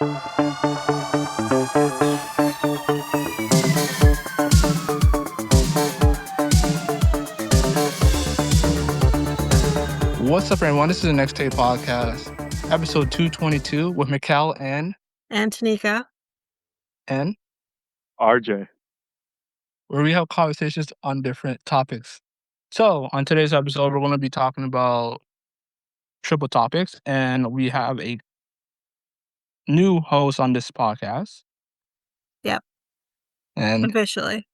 What's up, everyone? This is the Next Tape Podcast, episode 222 with Mikel and Tanyka. RJ. where we have conversations on different topics. So, on today's episode, we're going to be talking about triple topics, and we have a new host on this podcast. Yep. And Officially.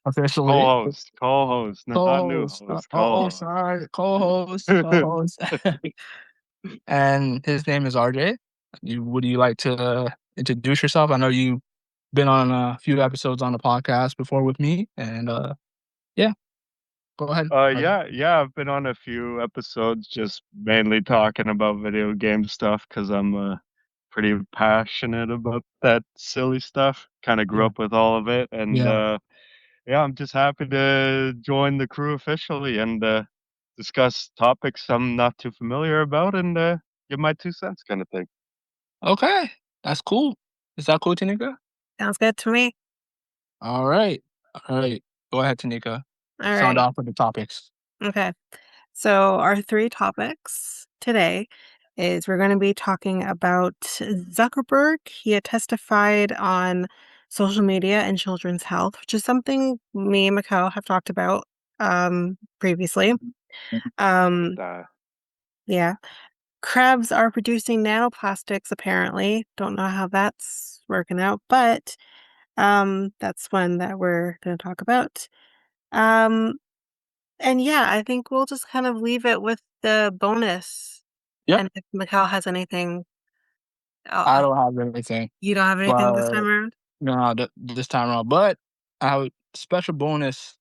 Co-host, not new host. Sorry, co-host. And his name is RJ. Would you like to introduce yourself? I know you've been on a few episodes on the podcast before with me, and yeah, go ahead. I've been on a few episodes, just mainly talking about video game stuff because I'm pretty passionate about that silly stuff. Kind of grew up with all of it, and I'm just happy to join the crew officially and discuss topics I'm not too familiar about and give my 2 cents, kind of thing. Okay, that's cool. Is that cool, Tanyka? Sounds good to me. All right. Go ahead, Tanyka. All Sound right. off with the topics. Okay. So our 3 topics today is we're going to be talking about Zuckerberg. He had testified on social media and children's health, which is something me and Mikel have talked about previously. Yeah. Crabs are producing nanoplastics, apparently. Don't know how that's working out, but that's one that we're going to talk about. And yeah, I think we'll just kind of leave it with the bonus. Yep. And if Mikel has anything. I don't have anything. You don't have anything this time around? No, this time around. But I have a special bonus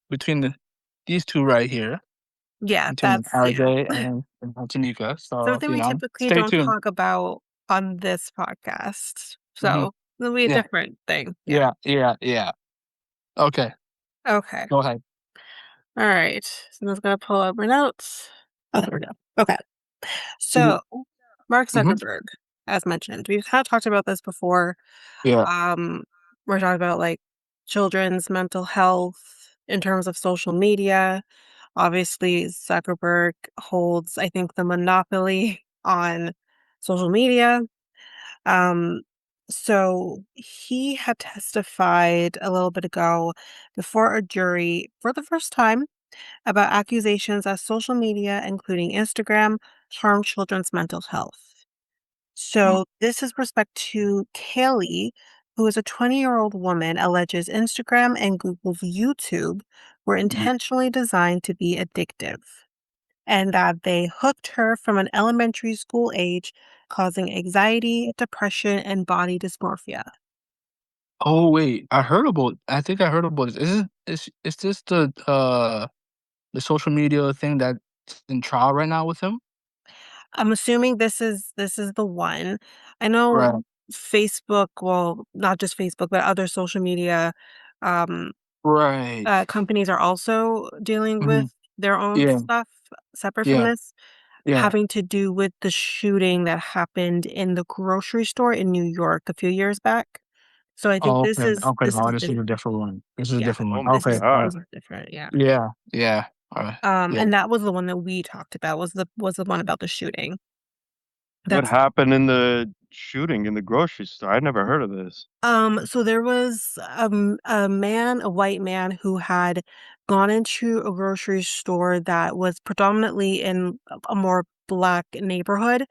between these two right here. Yeah, between that's RJ and Tanyka. So, something we typically stay don't tuned. talk about on this podcast. So it'll be a different thing. Yeah. Okay. Go ahead. All right. So I'm just going to pull up my notes. Oh, there we go. Okay. So Mark Zuckerberg, as mentioned, we've kind of talked about this before. Yeah. We're talking about like children's mental health in terms of social media. Obviously, Zuckerberg holds, I think, the monopoly on social media. So he had testified a little bit ago before a jury for the first time about accusations that social media, including Instagram, harm children's mental health. So this is respect to Kaylee, who is a 20-year-old woman, alleges Instagram and Google's YouTube were intentionally designed to be addictive, and that they hooked her from an elementary school age, causing anxiety, depression, and body dysmorphia. Oh wait, I think I heard about this. Is this the social media thing that's in trial right now with him? I'm assuming this is the one. I know Facebook, well, not just Facebook, but other social media companies are also dealing with their own stuff separate from this, having to do with the shooting that happened in the grocery store in New York a few years back. So I think this is this is a different one. This is a different one. This is different. Yeah. All right. And that was the one that we talked about. Was the one about the shooting. What happened in the shooting in the grocery store? I never heard of this. So there was a white man, who had gone into a grocery store that was predominantly in a more Black neighborhood,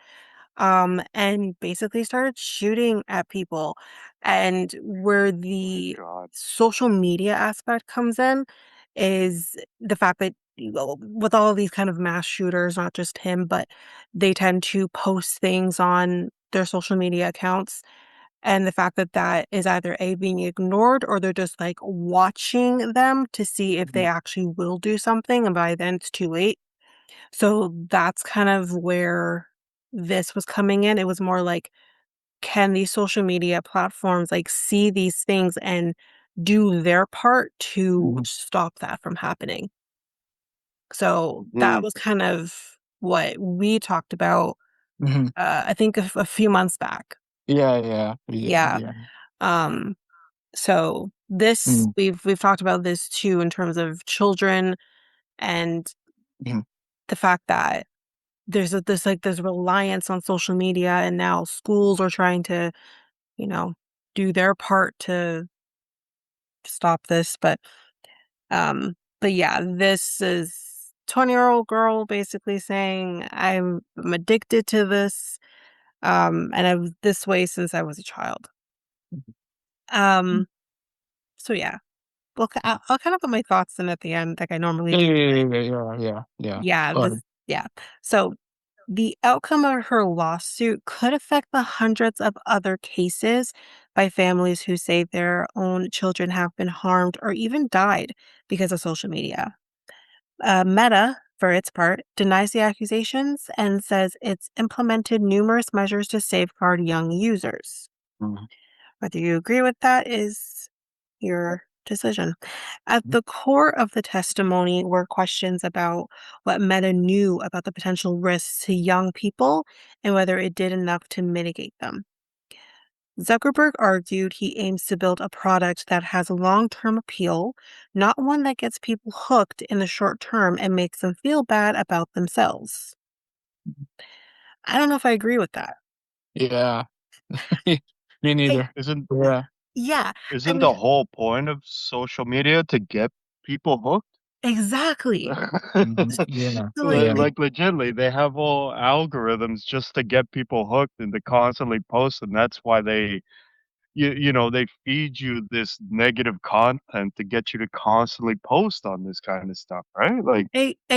and basically started shooting at people. And where the social media aspect comes in is the fact that with all of these kind of mass shooters, not just him, but they tend to post things on their social media accounts. And the fact that that is either being ignored, or they're just like watching them to see if they actually will do something. And by then it's too late. So that's kind of where this was coming in. It was more like, can these social media platforms like see these things and do their part to stop that from happening? So that was kind of what we talked about, I think a few months back. Yeah, yeah, yeah, Yeah. yeah. Um, so this Mm, we've talked about this too in terms of children and mhm, the fact that there's reliance on social media, and now schools are trying to, you know, do their part to stop this, but yeah, this is 20-year-old girl basically saying, I'm addicted to this, and I was this way since I was a child. mhm. Um, so yeah. Well, I'll kind of put my thoughts in at the end like I normally Yeah, do. yeah, yeah, yeah, yeah, yeah, yeah. Yeah, Go ahead. yeah. So the outcome of her lawsuit could affect the hundreds of other cases by families who say their own children have been harmed or even died because of social media. Meta, for its part, denies the accusations and says it's implemented numerous measures to safeguard young users. Mhm, Whether you agree with that is your decision. At mhm, the core of the testimony were questions about what Meta knew about the potential risks to young people and whether it did enough to mitigate them. Zuckerberg argued he aims to build a product that has long term appeal, not one that gets people hooked in the short term and makes them feel bad about themselves. mhm. I don't know if I agree with that. Yeah. Me I, neither. Isn't Yeah. yeah, I isn't mean, the whole point of social media to get people hooked? exactly. Mhm, yeah, So, Like yeah. like, legitimately, they have all algorithms just to get people hooked and to constantly post, and that's why they feed you this negative content to get you to constantly post on this kind of stuff, right? Like,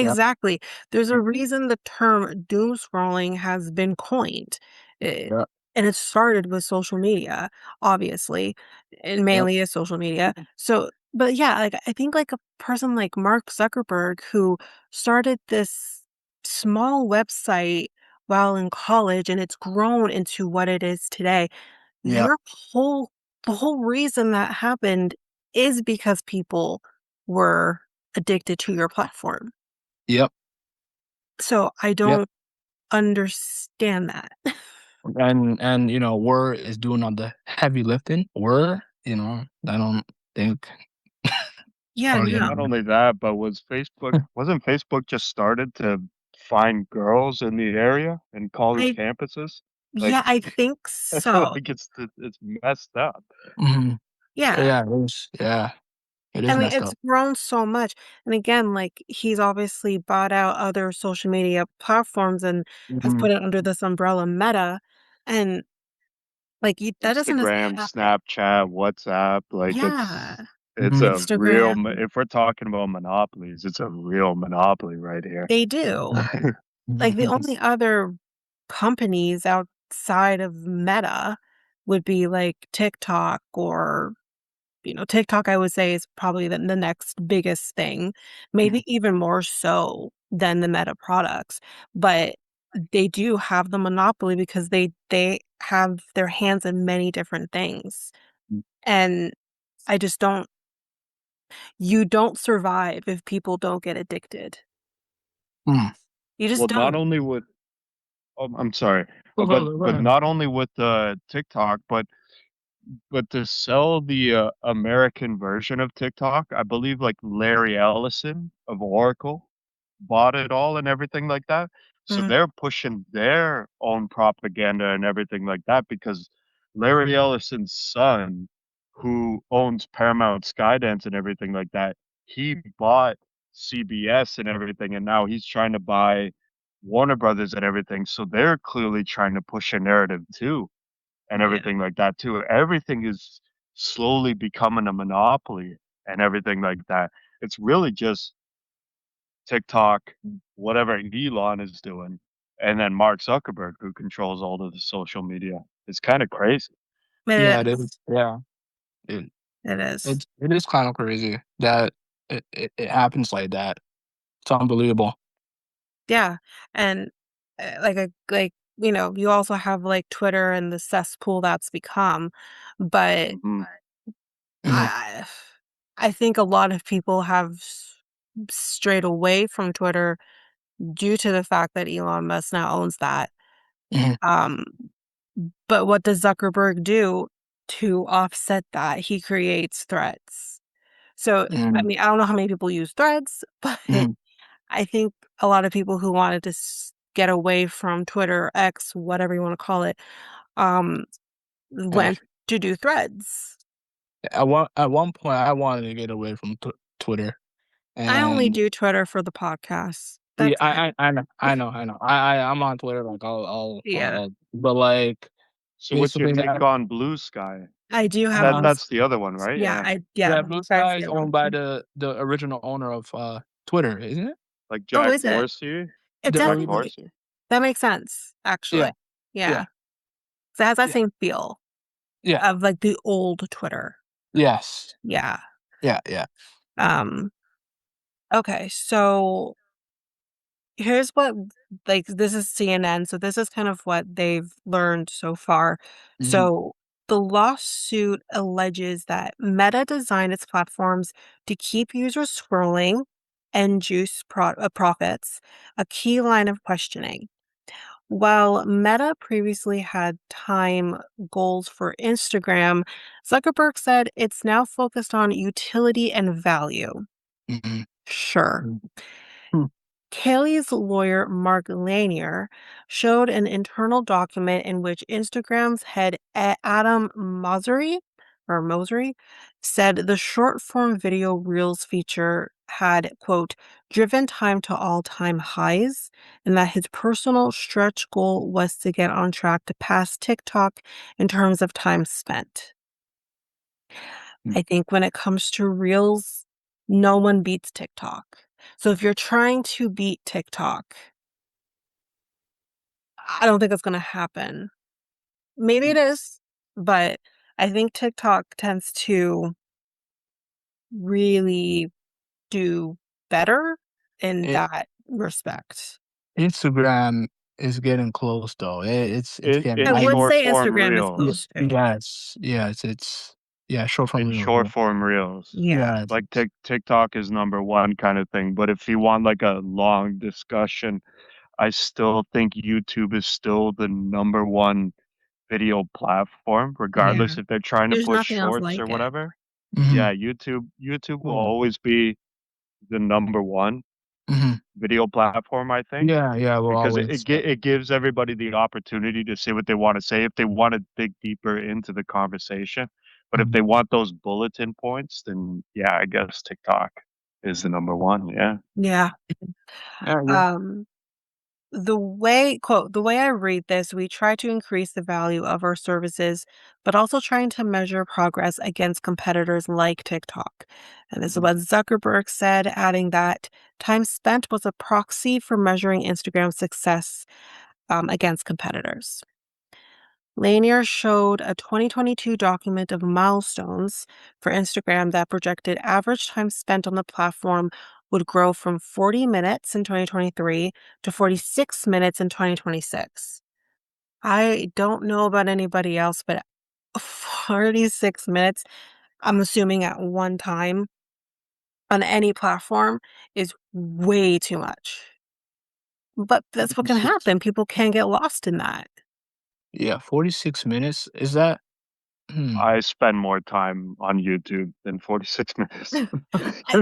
Yeah, Exactly. There's a reason the term doom scrolling has been coined. It, yeah, and it started with social media, obviously, and yeah, mainly is social media. So, but yeah, like I think like a person like Mark Zuckerberg who started this small website while in college and it's grown into what it is today. yeah, Your whole the whole reason that happened is because people were addicted to your platform. yep, So, I yep. don't understand that. And Word is doing all the heavy lifting. Word, I don't think Yeah, or no. not only that, but wasn't Facebook just started to find girls in the area in college I campuses? Like, Yeah, I think so. like it's messed up. Mhm. Yeah. Yeah, it I is mean, messed it's up. grown so much, and again, like, he's obviously bought out other social media platforms and has Mhm. put it under this umbrella Meta, and, like, you that doesn't just Instagram, happen. Snapchat, WhatsApp, like Yeah. it's Mhm. a real Instagram. if we're talking about monopolies, it's a real monopoly right here. They do. Like, the only other companies outside of Meta would be, like, TikTok or, TikTok, I would say, is probably the next biggest thing, maybe even more so than the Meta products, but they do have the monopoly because they have their hands in many different things, and I just don't you don't survive if people don't get addicted. Mm. You just Well, not don't. only with I'm sorry, Go, but go, go ahead. not only with TikTok, but to sell the American version of TikTok, I believe like Larry Ellison of Oracle bought it all and everything like that. So Mhm. they're pushing their own propaganda and everything like that because Larry Ellison's son, who owns Paramount Skydance and everything like that, he bought CBS and everything, and now he's trying to buy Warner Brothers and everything. So they're clearly trying to push a narrative too and Yeah. everything like that too. Everything is slowly becoming a monopoly and everything like that. It's really just TikTok, whatever Elon is doing, and then Mark Zuckerberg who controls all of the social media. It's kind of crazy. Yeah, It it is. is. Yeah. It It is. it is kind of crazy that it happens like that. It's unbelievable. Yeah, and, you also have, like, Twitter and the cesspool that's become, but Mhm. Mhm, I I think a lot of people have strayed away from Twitter due to the fact that Elon Musk now owns that. mhm, Um, But what does Zuckerberg do to offset that? He creates Threads. So, I Mhm, mean, I don't know how many people use Threads, but mhm, I think a lot of people who wanted to get away from Twitter, X, whatever you want to call it, um, yeah. went to do Threads. At one point, I wanted to get away from Twitter, I only and do Twitter for the podcast. yeah, That's it. I know. I'm on Twitter, like, Yeah. but, like, So what's your basically take that on Blue Sky? I do have That uh, Blue's. that's the other one, right? Yeah, Yeah. yeah, Blue Blue Sky's Sky the is other owned by one. the original owner of, Twitter, isn't it? Like Oh, Jack is it? Dorsey? It The Jack does. ori Dorsey? That makes sense, Yeah, actually. yeah, Yeah. So it has that yeah, same feel yeah, of like the old Twitter. yes, Yeah. yeah. Um, okay, so here's what, like, this is CNN, so this is kind of what they've learned so far. Mhm, So the lawsuit alleges that Meta designed its platforms to keep users scrolling and juice profits, a key line of questioning. While Meta previously had time goals for Instagram, Zuckerberg said it's now focused on utility and value. mhm, Sure. mm, hmm, Kaylee's lawyer, Mark Lanier, showed an internal document in which Instagram's head Adam Mosseri said the short form video Reels feature had, quote, driven time to all time highs, and that his personal stretch goal was to get on track to pass TikTok in terms of time spent. mm. I think when it comes to Reels, no one beats TikTok. So if you're trying to beat TikTok, I don't think it's gonna happen. Maybe it is, but I think TikTok tends to really do better in It that respect. Instagram is getting close, though. It's getting I In I would short say form Instagram is Ye close reels. to. yes, it's yeah, short form In reels, short yeah. form reels. Yeah. Yeah, Like TikTok is number one kind of thing. But if you want like a long discussion, I still think YouTube is still the number one video platform, Yeah. regardless if they're trying to There's push nothing else shorts or like it. whatever. mhm, Yeah, YouTube will mm, always be the number one mhm. video platform, I think, Yeah, we'll because always it gives everybody the opportunity to say what they want to say if they want to dig deeper into the conversation. But if mhm. they want those bulletin points, then yeah, I guess TikTok is the number one. Yeah. Yeah. Yeah, I agree. Um, the way, quote, the way I read this, we try to increase the value of our services, but also trying to measure progress against competitors like TikTok. And this is Mhm. what Zuckerberg said, adding that time spent was a proxy for measuring Instagram's success against competitors. Lanier showed a 2022 document of milestones for Instagram that projected average time spent on the platform would grow from 40 minutes in 2023 to 46 minutes in 2026. I don't know about anybody else, but 46 minutes, I'm assuming at one time on any platform, is way too much. But that's what can 46 happen. People can get lost in that. yeah, 46 minutes, is that hmm, I spend more time on YouTube than 46 minutes.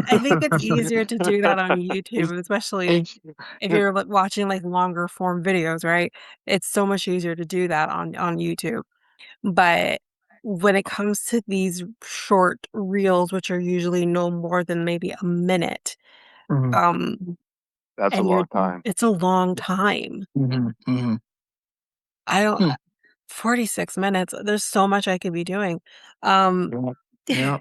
I think it's easier to do that on YouTube, especially it's if you're, like, watching, like, longer form videos, right? It's so much easier to do that on YouTube. But when it comes to these short reels, which are usually no more than maybe a minute, mhm, um, That's a and you're long time. it's a long time. mhm. I don't Hmm, 46 minutes, there's so much I could be doing. Um, yeah, yeah,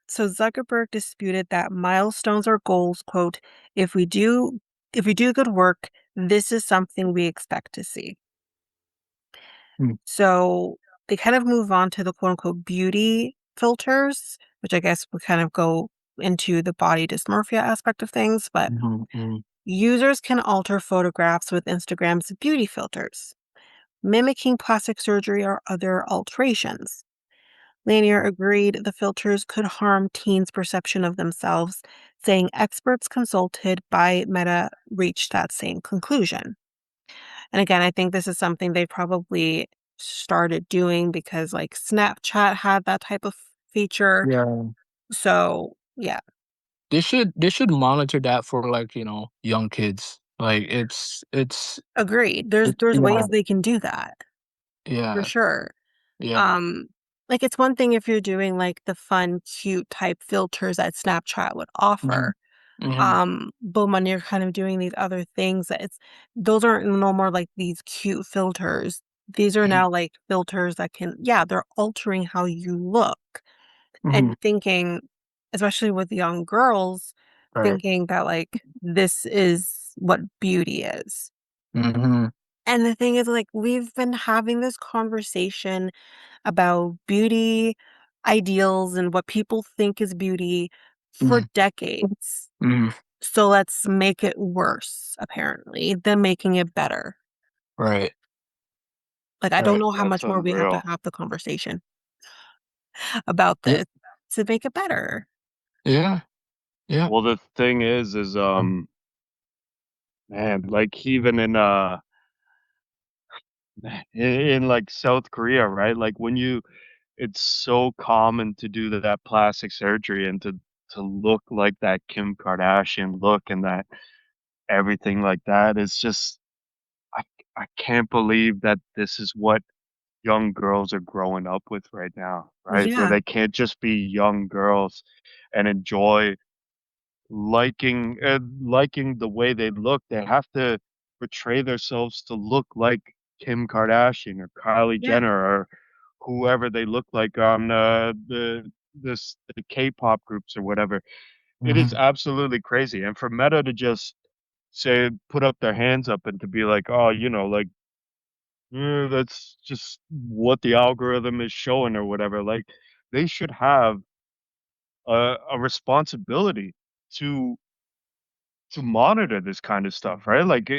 so Zuckerberg disputed that milestones or goals, quote, if we do if we do good work, this is something we expect to see. mm, So they kind of move on to the quote unquote beauty filters, which I guess would kind of go into the body dysmorphia aspect of things, but mhm, mhm, users can alter photographs with Instagram's beauty filters, mimicking plastic surgery or other alterations. Lanier agreed the filters could harm teens' perception of themselves, saying experts consulted by Meta reached that same conclusion. And again, I think this is something they probably started doing because, like, Snapchat had that type of feature. Yeah. So, yeah, They should monitor that for, like, young kids. Like, agreed. There's yeah, ways they can do that, for yeah, sure. yeah. Um, like, it's one thing if you're doing, like, the fun, cute type filters that Snapchat would Mhm, offer. mhm, But when you're kind of doing these other things that it's those aren't no more like these cute filters. These are mhm, now like filters that can, yeah, they're altering how you look mhm. and thinking, especially with young girls, Right. thinking that like this is what beauty is. Mhm, And the thing is, like, we've been having this conversation about beauty ideals and what people think is beauty for mhm, decades. mhm. So let's make it worse, apparently, than making it better. Right, Like, I don't right. know how That's much more we have to unreal. have the conversation about Yeah, this to make it better. yeah, yeah. Well, the thing is, man, like even in like South Korea, right? Like when you it's so common to do that plastic surgery and to look like that Kim Kardashian look and that everything like that. It's just I I can't believe that this is what young girls are growing up with right now, right? Where Yeah, they can't just be young girls and enjoy liking the way they look. They have to portray themselves to look like Kim Kardashian or Kylie yeah, Jenner or whoever they look like on, the K-pop groups or whatever. It is Mhm, absolutely crazy, and for Meta to just say put up their hands up and to be like, "Oh, like, that's just what the algorithm is showing," or whatever, like, they should have a responsibility to monitor this kind of stuff, right? Like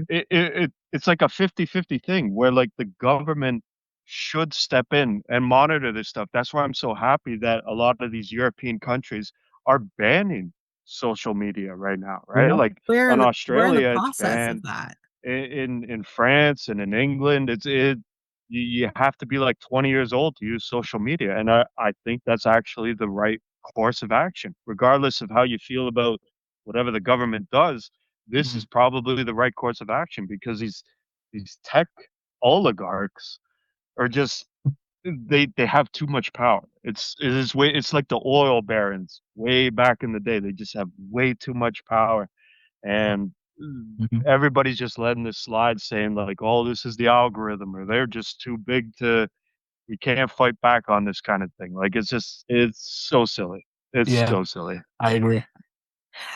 it's like a 50-50 thing where like the government should step in and monitor this stuff. That's why I'm so happy that a lot of these European countries are banning social media right now, right? yeah, Like we're in in the Australia, it's process of banned. that. In France and in England, you have to be like 20 years old to use social media, and I think that's actually the right course of action, regardless of how you feel about whatever the government does. This mhm, is probably the right course of action because these tech oligarchs are just they have too much power. It's like the oil barons way back in the day. They just have way too much power and mhm. everybody's just letting this slide saying like, "Oh, this is the algorithm," or "They're just too big to we can't fight back on this kind of thing." Like, it's so silly. It's Yeah, so silly. I agree.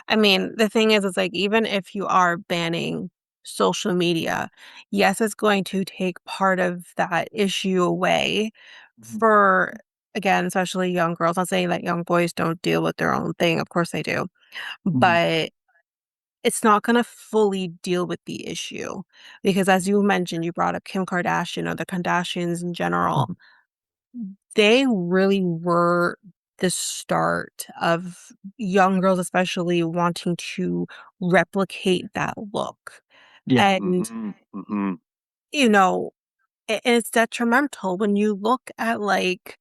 I mean, the thing is like, even if you are banning social media, yes, it's going to take part of that issue away Mhm, for, again, especially young girls. Not saying that young boys don't deal with their own thing. Of course they do. mhm, But it's not gonna fully deal with the issue because as you mentioned, you brought up Kim Kardashian or the Kardashians in general. mhm. They really were the start of young girls, especially wanting to replicate that look. Yeah, And, Mhm, mhm. you know, it's detrimental when you look at like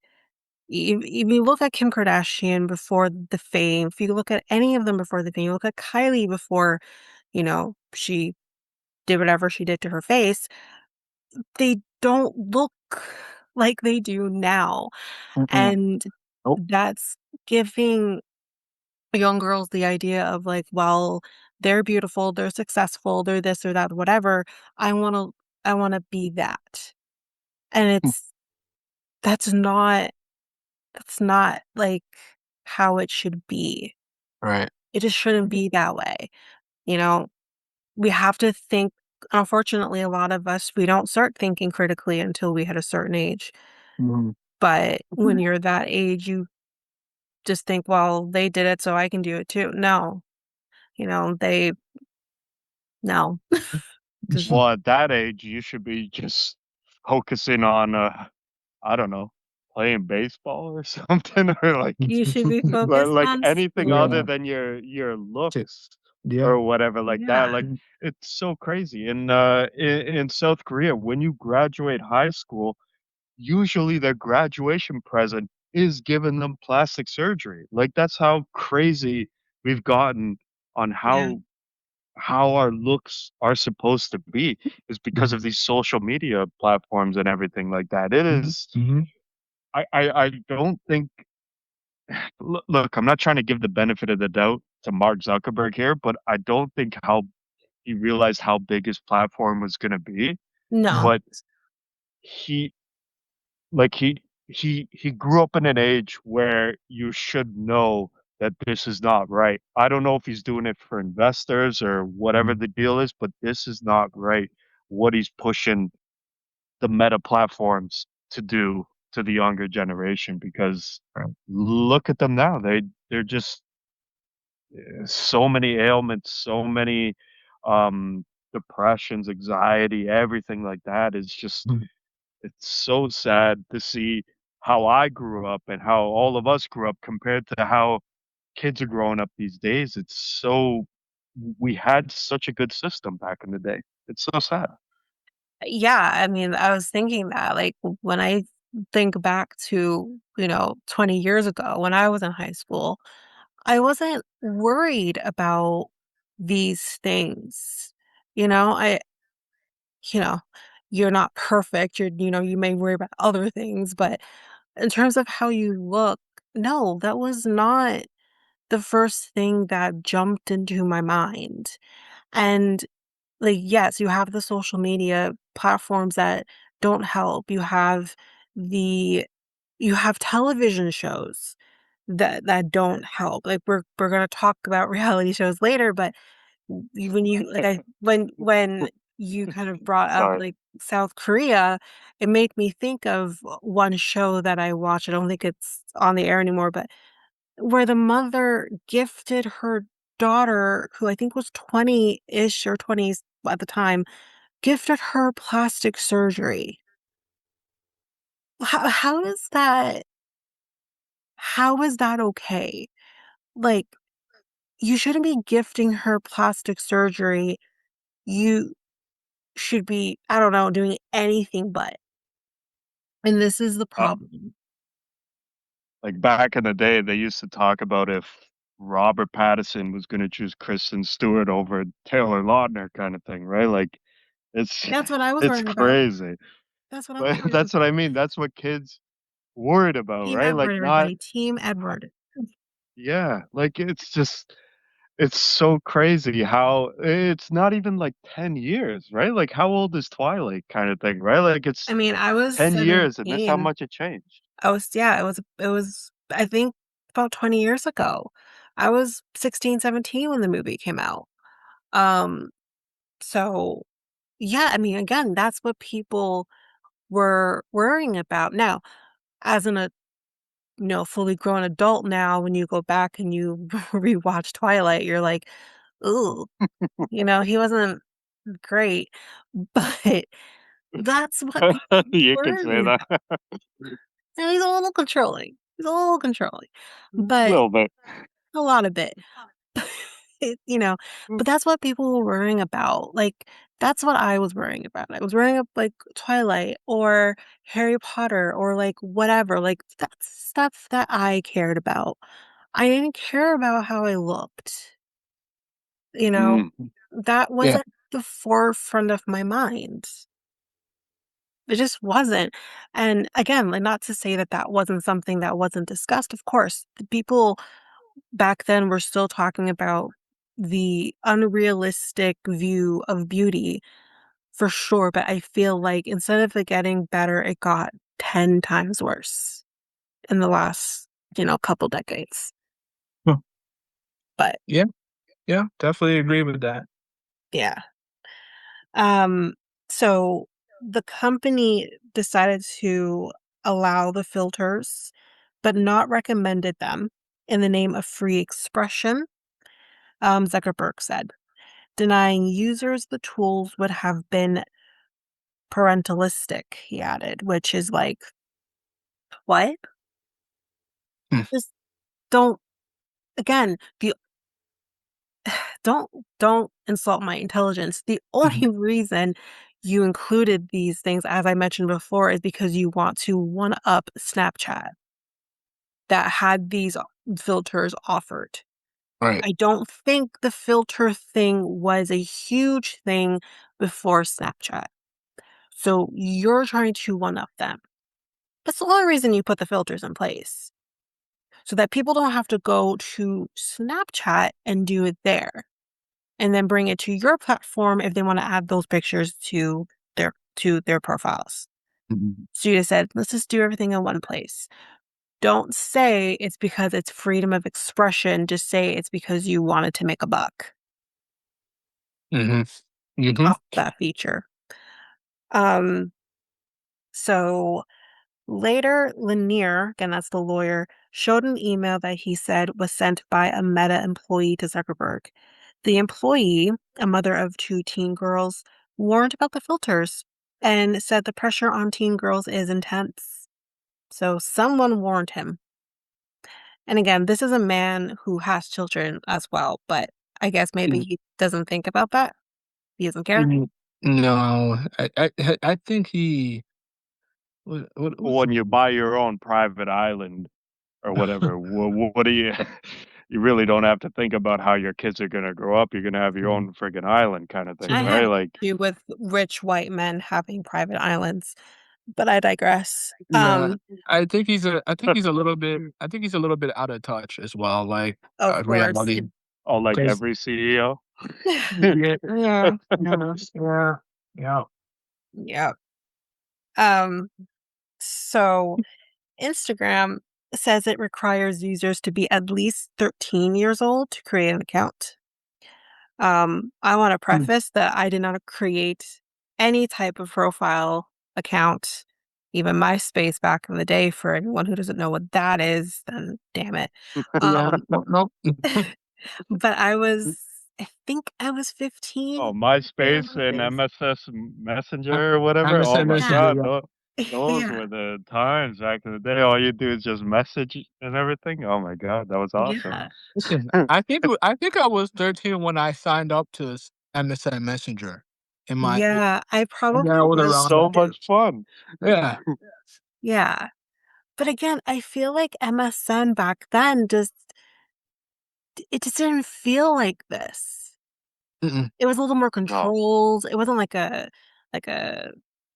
if you look at Kim Kardashian before the fame, if you look at any of them before the fame, you look at Kylie before, she did whatever she did to her face, they don't look like they do now, mm-mm. and Nope. that's giving young girls the idea of, like, well, they're beautiful, they're successful, they're this or that, whatever, I wanna I wanna be that, and Mm, that's not that's not, like, how it should be. right. It just shouldn't be that way, you know? We have to think unfortunately, a lot of us, we don't start thinking critically until we hit a certain age. Mhm. But when you're that age, you just think, "Well, they did it, so I can do it too." No, they no. Just Well, at that age, you should be just focusing on, I don't know, playing baseball or something, or like you should be focused like on anything school. other Yeah, than your to looks. Yeah. or whatever like that. Yeah. Like it's so crazy. In South Korea, when you graduate high school, usually their graduation present is giving them plastic surgery. Like that's how crazy we've gotten on Yeah. how our looks are supposed to be is because Mhm. of these social media platforms and everything like that. It Mhm. is Mhm. I don't think look, I'm not trying to give the benefit of the doubt to Mark Zuckerberg here, but I don't think how he realized how big his platform was gonna be. No. But he like he grew up in an age where you should know that this is not right. I don't know if he's doing it for investors or whatever Mhm. the deal is, but this is not right what he's pushing the meta platforms to do to the younger generation because Right. look at them now. They're just so many ailments, so many um depressions, anxiety, everything like that is just Mhm. it's so sad to see how I grew up and how all of us grew up compared to how kids are growing up these days. It's so we had such a good system back in the day. It's so sad. Yeah, I mean, I was thinking that, like, when I think back to, 20 years ago when I was in high school, I wasn't worried about these things. You know, I you know, you're not perfect. You may worry about other things, but in terms of how you look, no, that was not the first thing that jumped into my mind. And like, yes, you have the social media platforms that don't help. The you have television shows that don't help. Like we're gonna talk about reality shows later, but when you like I when you kind of brought up Sorry. like South Korea, it made me think of one show that I watched. I don't think it's on the air anymore, but where the mother gifted her daughter, who I think was 20-ish or 20s at the time, gifted her plastic surgery. How is that okay? Like, you shouldn't be gifting her plastic surgery. You should be, I don't know, doing anything but. And this is the Uh, problem. like back in the day, they used to talk about if Robert Pattinson was going to choose Kristen Stewart over Taylor Lautner, kind of thing, right? Like it's That's what I was it's worrying about. crazy, That's what I was but worried that's what about. I mean. That's what kids worried about, Team right? Like Edward, not everybody. Team Edward. yeah, like it's just it's so crazy how it's not even like 10 years, right? Like how old is Twilight kind of thing, right? Like I it's mean, I was 10 years and this how 17. much it changed. Yeah, it was, I think, about 20 years ago. I was 16, 17 when the movie came out. Um, so yeah, I mean, again, that's what people were worrying about. Now, as fully grown adult now, when you go back and you rewatch Twilight, you're like, ooh, he wasn't great. But that's what people You were could say worrying that about. And he's a little controlling. He's a little controlling. a But little bit. a lot of it. It you know, but that's what people were worrying about, like, that's what I was worrying about. I was worrying about, like, Twilight or Harry Potter or, like, whatever, like, that's stuff that I cared about. I didn't care about how I looked, you know? Mm, That Yeah. wasn't the forefront of my mind. It just wasn't, and again, like, not to say that that wasn't something that wasn't discussed, of course, the people back then we're still talking about the unrealistic view of beauty for sure, but I feel like instead of it getting better, it got 10 times worse in the last, couple decades. Huh. But Yeah. Yeah. Definitely agree with that. yeah. Um, so the company decided to allow the filters, but not recommended them in the name of free expression, Zuckerberg said. Denying users the tools would have been parentalistic, he added, which is like, what? Hmm. Just don't, again, don't don't insult my intelligence. The only reason you included these things, as I mentioned before, is because you want to one up Snapchat that had these filters offered. Right. I don't think the filter thing was a huge thing before Snapchat. So you're trying to one up them. That's the only reason you put the filters in place. So that people don't have to go to Snapchat and do it there and then bring it to your platform if they want to add those pictures to their profiles. Mhm. So you just said, let's just do everything in one place. Don't say it's because it's freedom of expression. Just say it's because you wanted to make a buck Mhm. Mhm. off that feature. Um, so later, Lanier, again, that's the lawyer, showed an email that he said was sent by a Meta employee to Zuckerberg. The employee, a mother of two teen girls, warned about the filters and said the pressure on teen girls is intense. So someone warned him. And again, this is a man who has children as well, but I guess maybe Mm, he doesn't think about that. He doesn't care. mm, no, I think he what's When you buy your own private island or whatever, what do you you really don't have to think about how your kids are gonna grow up. You're gonna have your Mhm. own friggin' island kinda thing, I Mhm. right? have Like, issue with rich white men having private islands, but I digress. Yeah, I think he's a little bit out of touch as well, like, Of course. reality, oh, like 'cause every CEO? yeah, yeah, yeah. Yeah. Um, so Instagram says it requires users to be at least 13 years old to create an account. I want to Mm, preface that I did not create any type of profile account, even MySpace back in the day. For anyone who doesn't know what that is, then damn it. yeah, Um, no. but I think I was 15. Oh, It MySpace and was, MSS Uh, Messenger or whatever? Oh MSN my yeah, Messenger, god, yeah. those yeah, were the times back in the day. All you do is just message and everything. Oh my god, that was awesome. yeah, Listen, I think I was 13 when I signed up to MSN Messenger in my yeah. I yeah, I probably was It's was around so that. too. much fun. Yeah. Yeah. But again, I feel like MSN back then it just didn't feel like this. Mm-mm. It was a little more No. controlled. It wasn't like a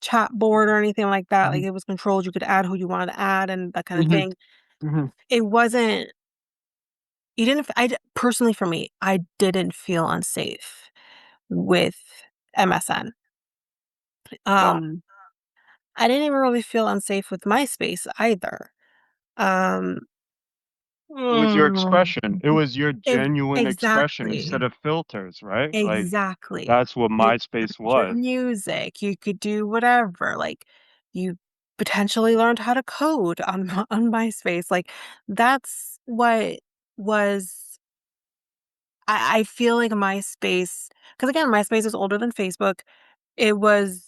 chat board or anything like that. Like Mhm, it was controlled. You could add who you wanted to add and that kind of mhm, thing. mhm. It wasn't you didn't f- I d- personally for me, I didn't feel unsafe with MSN. No. Um I didn't even really feel unsafe with MySpace either. Um It was your Mm, expression. It was your genuine expression instead exactly. of filters, right? Like, Exactly. that's what You could MySpace put your was. music, you could do whatever, like, you potentially learned how to code on on MySpace, like, that's what was I feel like MySpace, because again, MySpace is older than Facebook, it was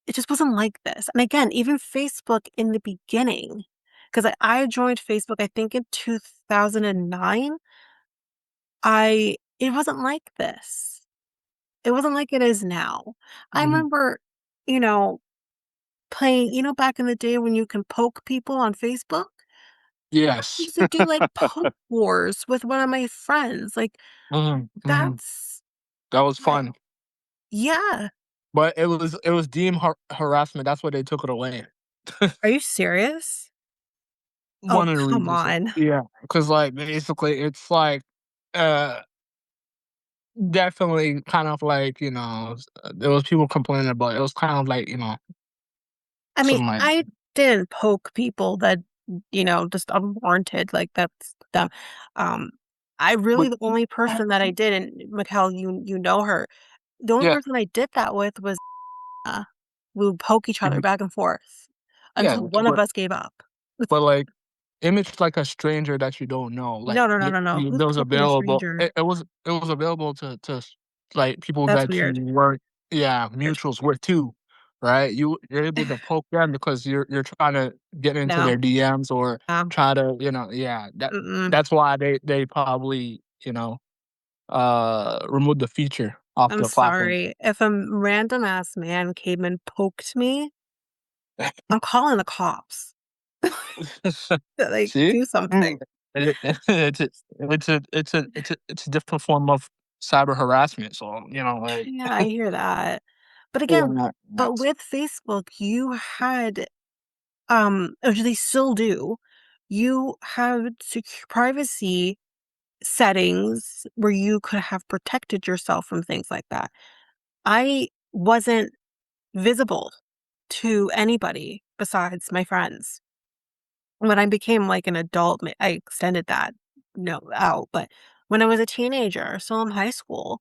it just wasn't like this, and again, even Facebook in the beginning, 'cause I joined Facebook, I think in 2009, I it wasn't like this. It wasn't like it is now. I mhm. remember, you know, playing back in the day when you can poke people on Facebook? I Yes. used to do, like, poke wars with one of my friends, like, Mhm, mhm. that's That was what fun, yeah. but it was deemed harassment, that's why they took it away. Are you serious? Oh, One of the come reasons. on. Yeah, because like, basically, it's like, uh, definitely kind of like, there was people complaining about it. It was kind of like, I mean, something like I didn't poke people that, just unwarranted, like, that's dumb. Um, I really but the only person that I did, and Mikel, you know her, the only yeah, person I did that with was we would poke each other mhm, back and forth yeah, until one of us gave up. but, like, image like a stranger that you don't know, like, No, no, no, no, no. Who's there was poking a available stranger? it was available to like, people That's that you weird. weren't yeah, Weird. mutuals with too, right? You're able to poke them because you're trying to get into No. their DMs or Um, try to, yeah, mm-mm. that's why they probably, removed the feature off I'm the platform. sorry. If a random ass man came and poked me, I'm calling the cops. Like, See? do something. It's a different form of cyber harassment, so, like Yeah, I hear that. But yeah, again, but that's with Facebook, you had, or they still do, you have privacy settings where you could have protected yourself from things like that. I wasn't visible to anybody besides my friends. When I became like an adult, I extended that no out. But when I was a teenager, still in high school,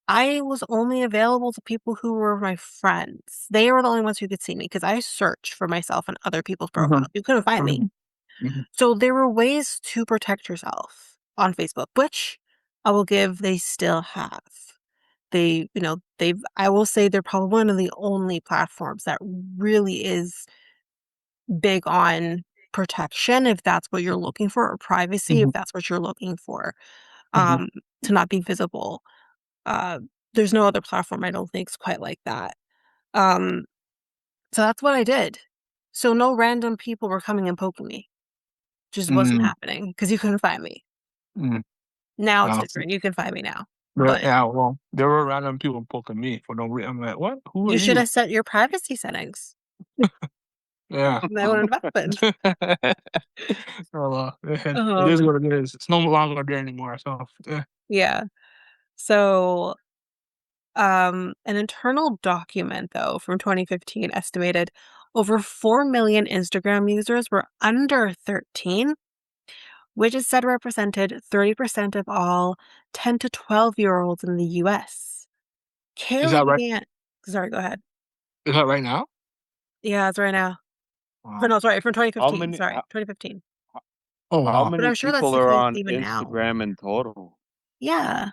I was only available to people who were my friends. They were the only ones who could see me because I searched for myself on other people's profiles. mhm, You couldn't find me. mhm, mhm, So there were ways to protect yourself on Facebook, which I will give they still have. I will say they're probably one of the only platforms that really is big on protection if that's what you're looking for, or privacy if mhm, that's what you're looking for, mhm, um, to not be visible. Uh, there's no other platform I don't think is quite like that. Um, so that's what I did. So no random people were coming and poking me. Just wasn't mm, happening because you couldn't find me. mm. Now it's Uh, different. You can find me now. but But yeah, well, there were random people poking me for no reason. I'm like, "What? Who are you should you?" have set your privacy settings. Yeah. That wouldn't have happened. Oh, well, it is Um, what it is. It's no longer there anymore, so, yeah. yeah. So, an internal document, though, from 2015 estimated over 4 million Instagram users were under 13, which is said represented 30% of all 10 to 12-year-olds in the US. Is Kaylee that right? began Sorry, go ahead. Is that right now? Yeah, it's right now. Wow. No, sorry, from How 2015, many sorry, 2015. Oh, how wow. But many I'm sure that's people the are case on even now. Instagram in total? Yeah,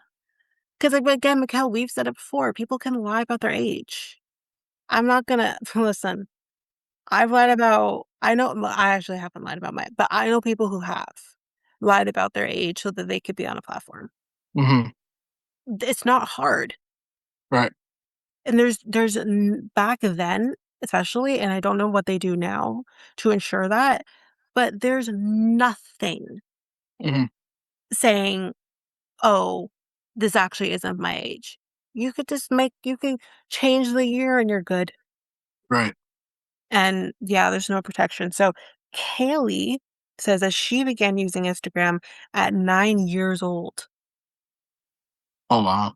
because like, again, Mikel, we've said it before, people can lie about their age. I'm not gonna listen, I know I actually haven't lied about but I know people who have lied about their age so that they could be on a platform. Mhm. It's not hard. Right. And back then, especially, and I don't know what they do now to ensure that, but there's nothing Mhm. saying, "Oh, this actually isn't my age." You can change the year and you're good. Right. And yeah, there's no protection. So Kaylee says that she began using Instagram at 9 years old. Oh, wow.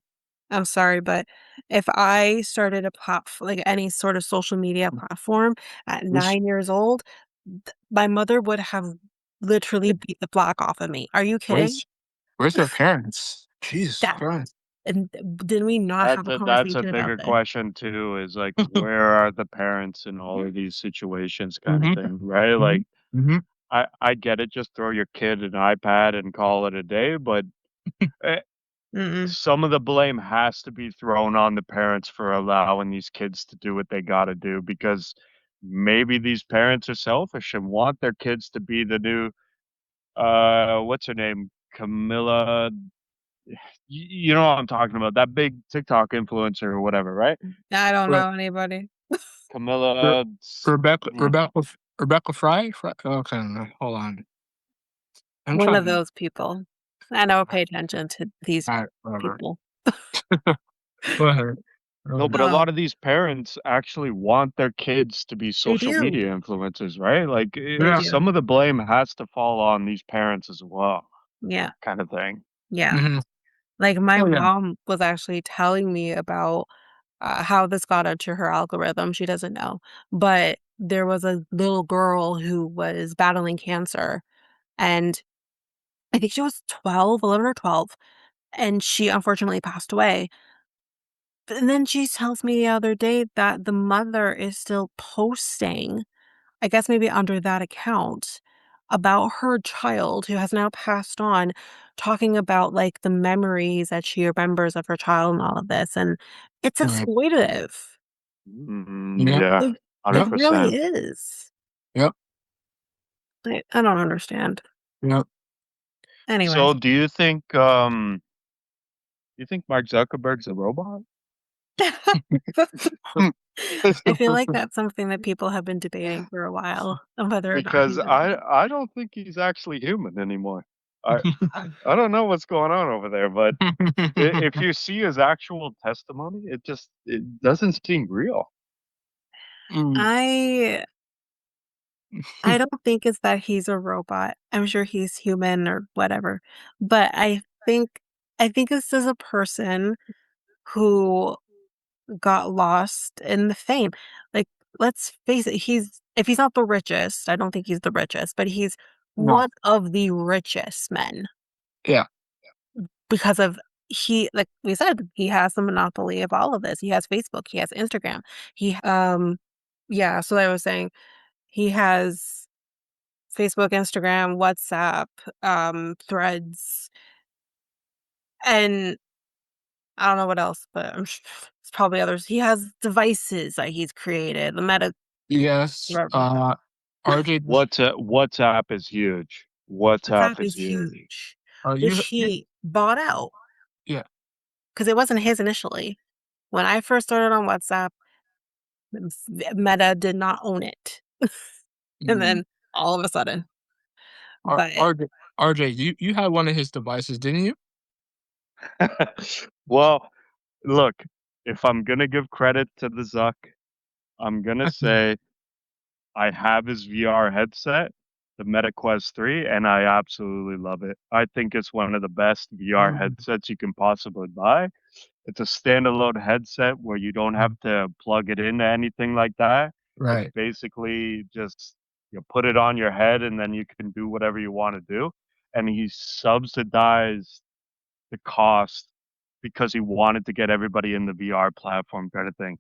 I'm sorry, but if I started a like any sort of social media platform at Where's 9 years old, my mother would have literally beat the block off of me. Are you kidding? where's where's their parents? Jesus That Christ. and did we not have a That's a conversation about bigger this? question too, is like where are the parents in all of these situations kind of Mhm. thing, right? Like Mhm. Mhm. I get it, just throw your kid an iPad and call it a day, but eh, Mm-mm. some of the blame has to be thrown on the parents for allowing these kids to do what they got to do because maybe these parents are selfish and want their kids to be the new what's her name? Camilla. You know what I'm talking about? That big TikTok influencer or whatever, right? I don't Re know anybody. Re Camilla. Rebecca Fry? Okay, no, hold on. I'm One trying of to those people. I never pay attention to these alright, whatever. people. Go ahead. No, but a Oh, lot of these parents actually want their kids to be they social do. media influencers, right? Like They Yeah. do. some of the blame has to fall on these parents as well, Yeah. kind of thing. Yeah. Mhm. Like, my Oh, yeah. mom was actually telling me about, how this got into her algorithm, she doesn't know, but there was a little girl who was battling cancer, and I think she was 12, 11 or 12, and she unfortunately passed away, and then she tells me the other day that the mother is still posting, I guess maybe under that account, about her child who has now passed on, talking about, like, the memories that she remembers of her child and all of this, and it's Right. exploitative. Yep. Yeah, It Yep. really 100%. is. Yep. I don't understand. Yep. Anyways, So do you think You think Mark Zuckerberg's a robot? I feel like that's something that people have been debating for a while, on whether or not Because he's a robot. I don't think he's actually human anymore. I I don't know what's going on over there, but if you see his actual testimony, it doesn't seem real. Mm. I I don't think it's that he's a robot. I'm sure he's human or whatever, but I think this is a person who got lost in the fame. Like, let's face it, if he's not the richest, I don't think he's the richest, but he's No. one of the richest men Yeah. because of like we said, he has the monopoly of all of this. He has Facebook, he has Instagram. Yeah, so I was saying he has Facebook, Instagram, WhatsApp, Threads, and I don't know what else, but I'm sure it's probably others. He has devices that he's created, the Meta Yes. whatever. RJ, WhatsApp is huge. WhatsApp WhatsApp is is huge. huge, are which you? he bought out Yeah. because it wasn't his initially. When I first started on WhatsApp, Meta did not own it, and Mm. then all of a sudden, but RJ, you had one of his devices, didn't you? Well, look, if I'm gonna give credit to the Zuck, I'm gonna say I have his VR headset, the Meta Quest 3, and I absolutely love it. I think it's one of the best VR Mm. headsets you can possibly buy. It's a standalone headset where you don't have Mm. to plug it into anything like that. It's Right. basically just you put it on your head and then you can do whatever you want to do. And he subsidized the cost because he wanted to get everybody in the VR platform kind of thing.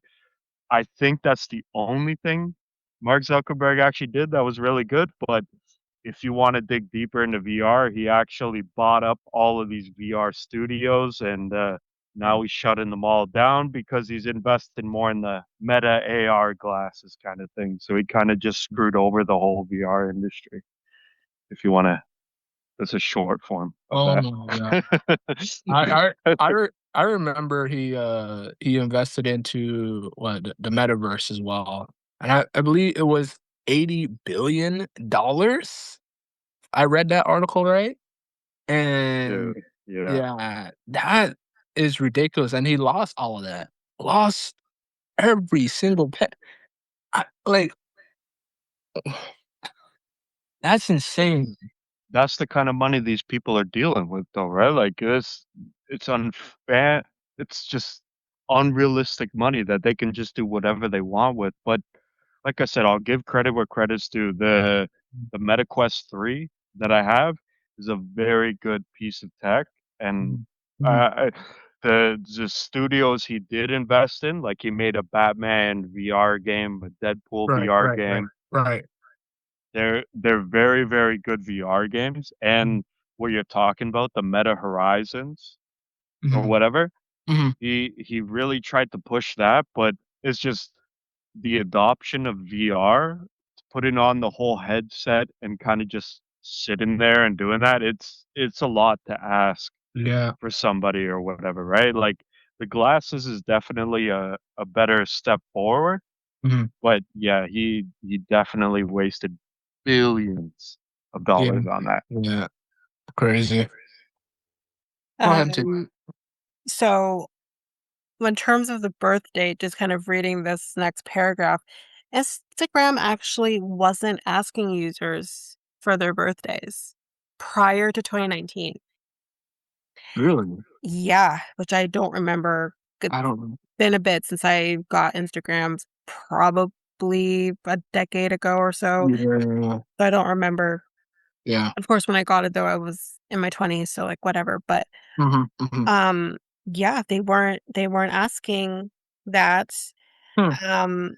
I think that's the only thing Mark Zuckerberg actually did that was really good. But if you want to dig deeper into VR, he actually bought up all of these VR studios and now he's shutting them all down because he's invested more in the Meta AR glasses kind of thing. So he kind of just screwed over the whole VR industry. If you want to, that's a short form of Oh that. no, yeah. I remember he invested into what the metaverse as well, and I believe it was $80 billion. I read that article right, and Dude, yeah. yeah, that is ridiculous. And he lost all of that, lost every single pet. Like that's insane. That's the kind of money these people are dealing with though, right? Like it's unfair. It's just unrealistic money that they can just do whatever they want with. But like I said, I'll give credit where credit's due. The MetaQuest 3 that I have is a very good piece of tech and Mhm. Mhm. uh, the studios he did invest in, like he made a Batman VR game, a Deadpool Right, VR right, right, game. right. They're very, very good VR games, Mhm. and what you're talking about, the Meta Horizons or Mhm. whatever, Mhm. he really tried to push that, but it's just the adoption of VR, putting on the whole headset and kinda just sitting there and doing that, it's a lot to ask Yeah. for somebody or whatever, right? Like, the glasses is definitely a better step forward, Mhm. but yeah, he definitely wasted billions of Yeah. dollars on that. Yeah. Crazy. Go ahead, T. um, so in terms of the birth date, just kind of reading this next paragraph, Instagram actually wasn't asking users for their birthdays prior to 2019. Really? Yeah, which I don't remember. It's I don't know. been a bit since I got Instagrams, probably a decade ago or so. Yeah. So I don't remember. Yeah. Of course, when I got it though, I was in my 20s, so like whatever. But Mhm. Mhm. um, yeah, they weren't asking that. Hmm. Um,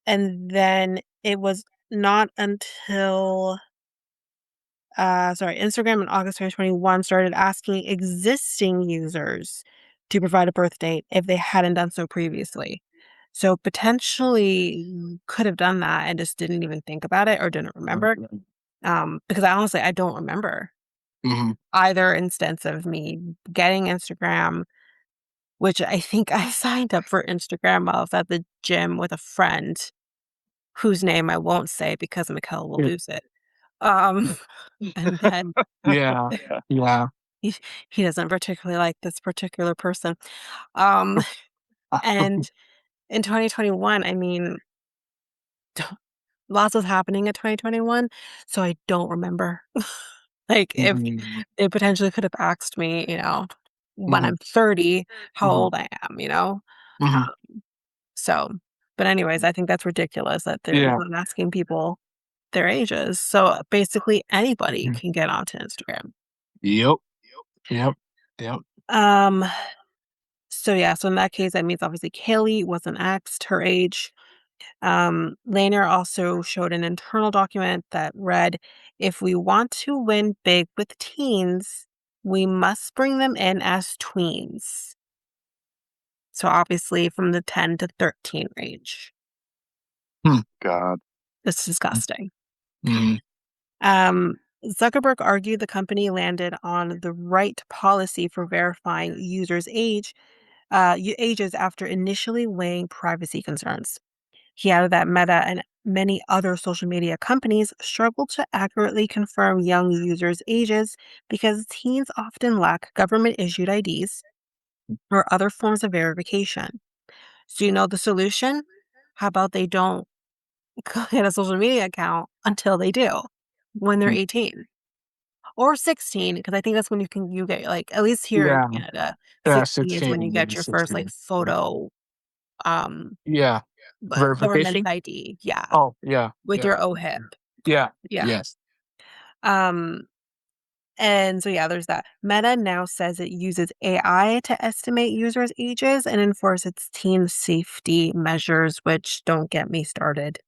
and then it was not until Instagram in August 2021 started asking existing users to provide a birth date if they hadn't done so previously. So potentially could have done that and just didn't even think about it or didn't remember. Okay. Because I don't remember Mhm. either instance of me getting Instagram, which I think I signed up for Instagram while I was at the gym with a friend whose name I won't say because Mikel will Yeah. lose it. Um, and then Yeah. Yeah. he he doesn't particularly like this particular person. Um, and in 2021, I mean, lots was happening in 2021, so I don't remember. Like, if Mhm. they potentially could have asked me, you know, when Mhm. I'm 30, how Mhm. old I am, you know? Mhm. So, but anyways, I think that's ridiculous that they're Yeah. not asking people their ages. So basically anybody Mhm. can get onto Instagram. Yep. Yep. Yep. Um, so yeah, so in that case, that means obviously Kaylee wasn't asked her age. Lanier also showed an internal document that read, if we want to win big with teens, we must bring them in as tweens. So obviously from the 10 to 13 range. God. It's disgusting. Mhm. Zuckerberg argued the company landed on the right policy for verifying users' ages after initially weighing privacy concerns. He added that Meta and many other social media companies struggle to accurately confirm young users' ages because teens often lack government issued IDs or other forms of verification. So, you know the solution? How about they don't get a social media account until they do when they're Mm. 18 or 16? Because I think that's when you get, like, at least here in Yeah. Canada, Yeah. 16 is when you 16. Yeah. get your first like 16. photo um Yeah. government Verification? ID. Yeah. Oh, yeah. With Yeah. your OHIP. Yeah. Yeah. Yes. Um, and so yeah, there's that. Meta now says it uses AI to estimate users' ages and enforce its teen safety measures, which don't get me started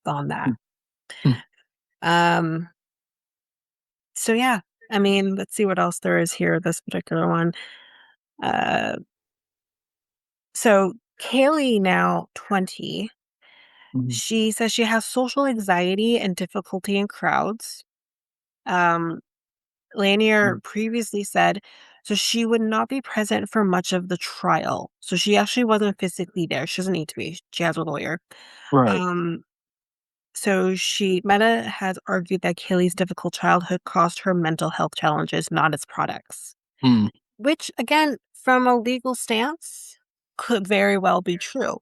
on that. Mm. Mm. Um, so yeah, I mean, let's see what else there is here, this particular one. Uh, so Kaylee, now 20, Mhm. she says she has social anxiety and difficulty in crowds. Um, Lanier Mm. previously said so she would not be present for much of the trial. So she actually wasn't physically there. She doesn't need to be. She has a lawyer. Right. Um, so Meta has argued that Kaylee's difficult childhood caused her mental health challenges, not its products. Mm. Which, again, from a legal stance, could very well be true.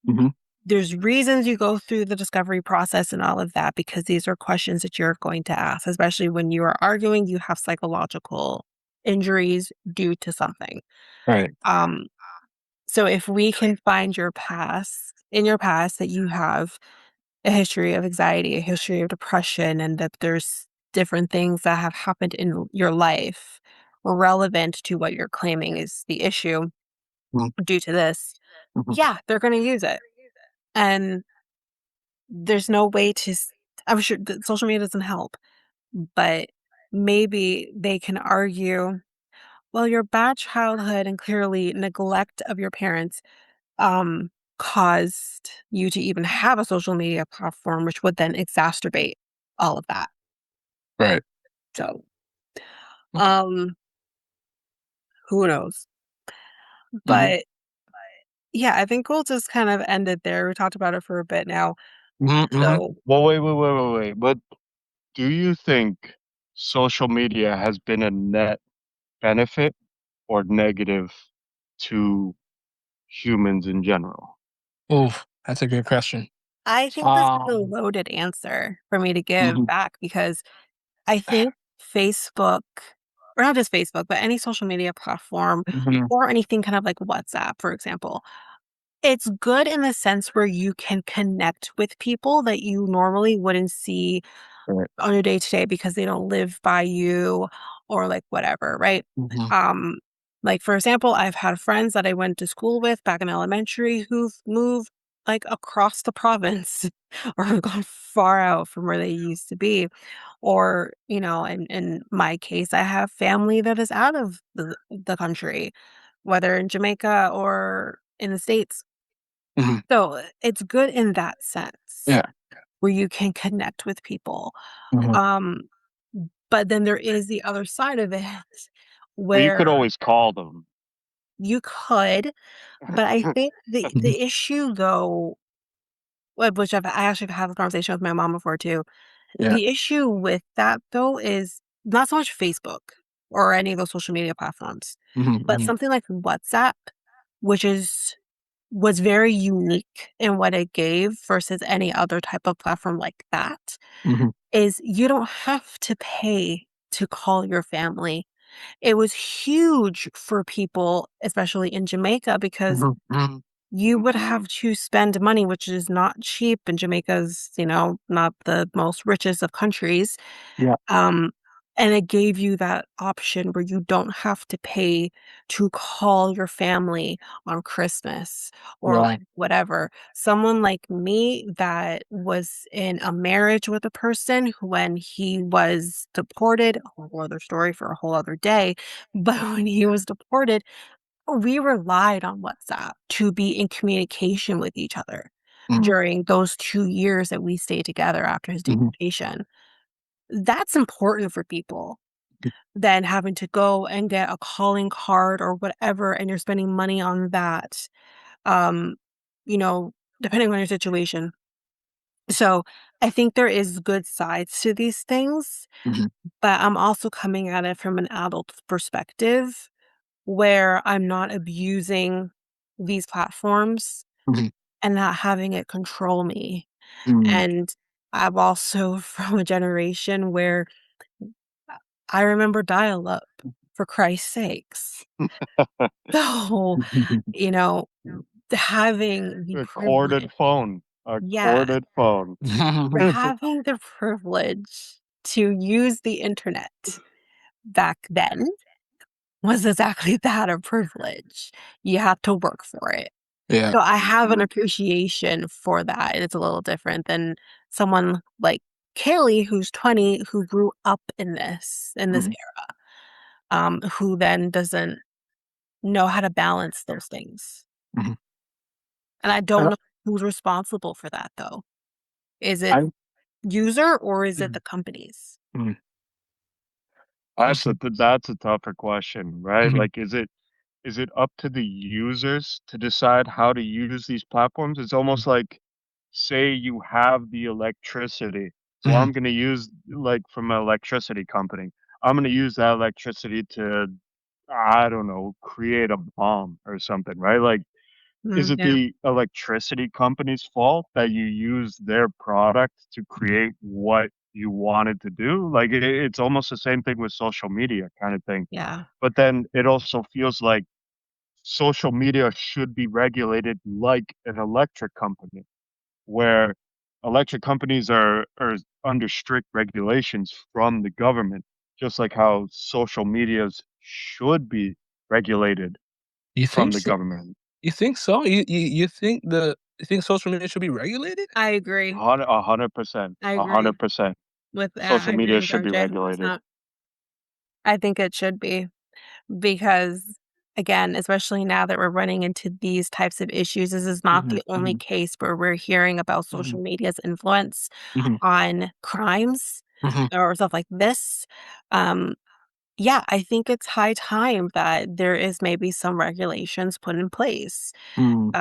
Mhm. There's reasons you go through the discovery process and all of that because these are questions that you're going to ask, especially when you are arguing you have psychological injuries due to something. Right. Um, so if we can find in your past that you have a history of anxiety, a history of depression, and that there's different things that have happened in your life relevant to what you're claiming is the issue Mm. due to this, Mhm. yeah, they're going to use it. And there's no way I'm sure that social media doesn't help, but maybe they can argue, well, your bad childhood and clearly neglect of your parents um, caused you to even have a social media platform, which would then exacerbate all of that. Right. So, Okay. um, who knows? Mhm. But yeah, I think we'll just kind of end it there. We talked about it for a bit now. Mhm. Mhm. So Well, wait. But do you think social media has been a net benefit or negative to humans in general? Oof, that's a good question. I think this is a Um. loaded answer for me to give Mhm. back because I think Facebook, or not just Facebook, but any social media platform Mhm. or anything kind of like WhatsApp, for example, it's good in the sense where you can connect with people that you normally wouldn't see Right. on your day to day because they don't live by you or like whatever, right? Mhm. Um, like for example, I've had friends that I went to school with back in elementary who've moved like across the province or have gone far out from where they used to be. Or, you know, in my case, I have family that is out of the country, whether in Jamaica or in the States. Mhm. So it's good in that sense Yeah. where you can connect with people. Mhm. Um, but then there is the other side of it Well, you could where always call them. You could, but I think Mhm, the issue though, which I actually had a conversation with my mom before too. yeah. The issue with that though is not so much Facebook or any of those social media platforms, Mhm, but mhm, something like WhatsApp, which was very unique in what it gave versus any other type of platform like that, mhm, is you don't have to pay to call your family. It was huge for people, especially in Jamaica, because mhm, mhm. you would have to spend money, which is not cheap, and Jamaica's, not the most richest of countries. Yeah, Um, and it gave you that option where you don't have to pay to call your family on Christmas or like right. whatever. Someone like me that was in a marriage with a person who, when he was deported, a whole other story for a whole other day, but when he was deported, we relied on WhatsApp to be in communication with each other Mhm, during those 2 years that we stayed together after his mhm, deportation. That's important for people than having to go and get a calling card or whatever, and you're spending money on that, um, you know, depending on your situation. So, I think there is good sides to these things, mhm, but I'm also coming at it from an adult perspective where I'm not abusing these platforms mhm, and not having it control me. mhm. And I'm also from a generation where I remember dial up, for Christ's sakes. So, you know, having the A privilege, corded phone. A yeah, corded phone. having the privilege to use the internet back then was exactly that, a privilege. You had to work for it. Yeah, So I have an appreciation for that. It's a little different than someone like Kaylee, who's 20, who grew up in this mhm, era, who then doesn't know how to balance those things. mhm. And I don't Uh, know who's responsible for that though. Is it I user or is it mhm, the companies? mhm. That's a tougher question, right? Mhm, Like, is it up to the users to decide how to use these platforms? It's almost like, say you have the electricity. Well, mhm, I'm going to use like from an electricity company. I'm going to use that electricity to, I don't know, create a bomb or something, right? Like, is Mm, it yeah, the electricity company's fault that you use their product to mhm, create what you wanted to do? Like, it's almost the same thing with social media kind of thing. yeah, But then it also feels like social media should be regulated like an electric company, where electric companies are under strict regulations from the government, just like how social medias should be regulated You from think the so? government. You think so? You think social media should be regulated? I agree. 100%, I agree 100%. with that. Social I agree media with should be RJ regulated. 100%. I think it should be because, again, especially now that we're running into these types of issues, this is not Mhm, the only mhm, case where we're hearing about mhm, social media's influence mhm, on crimes mhm, or stuff like this. Um, yeah, I think it's high time that there is maybe some regulations put in place. mm,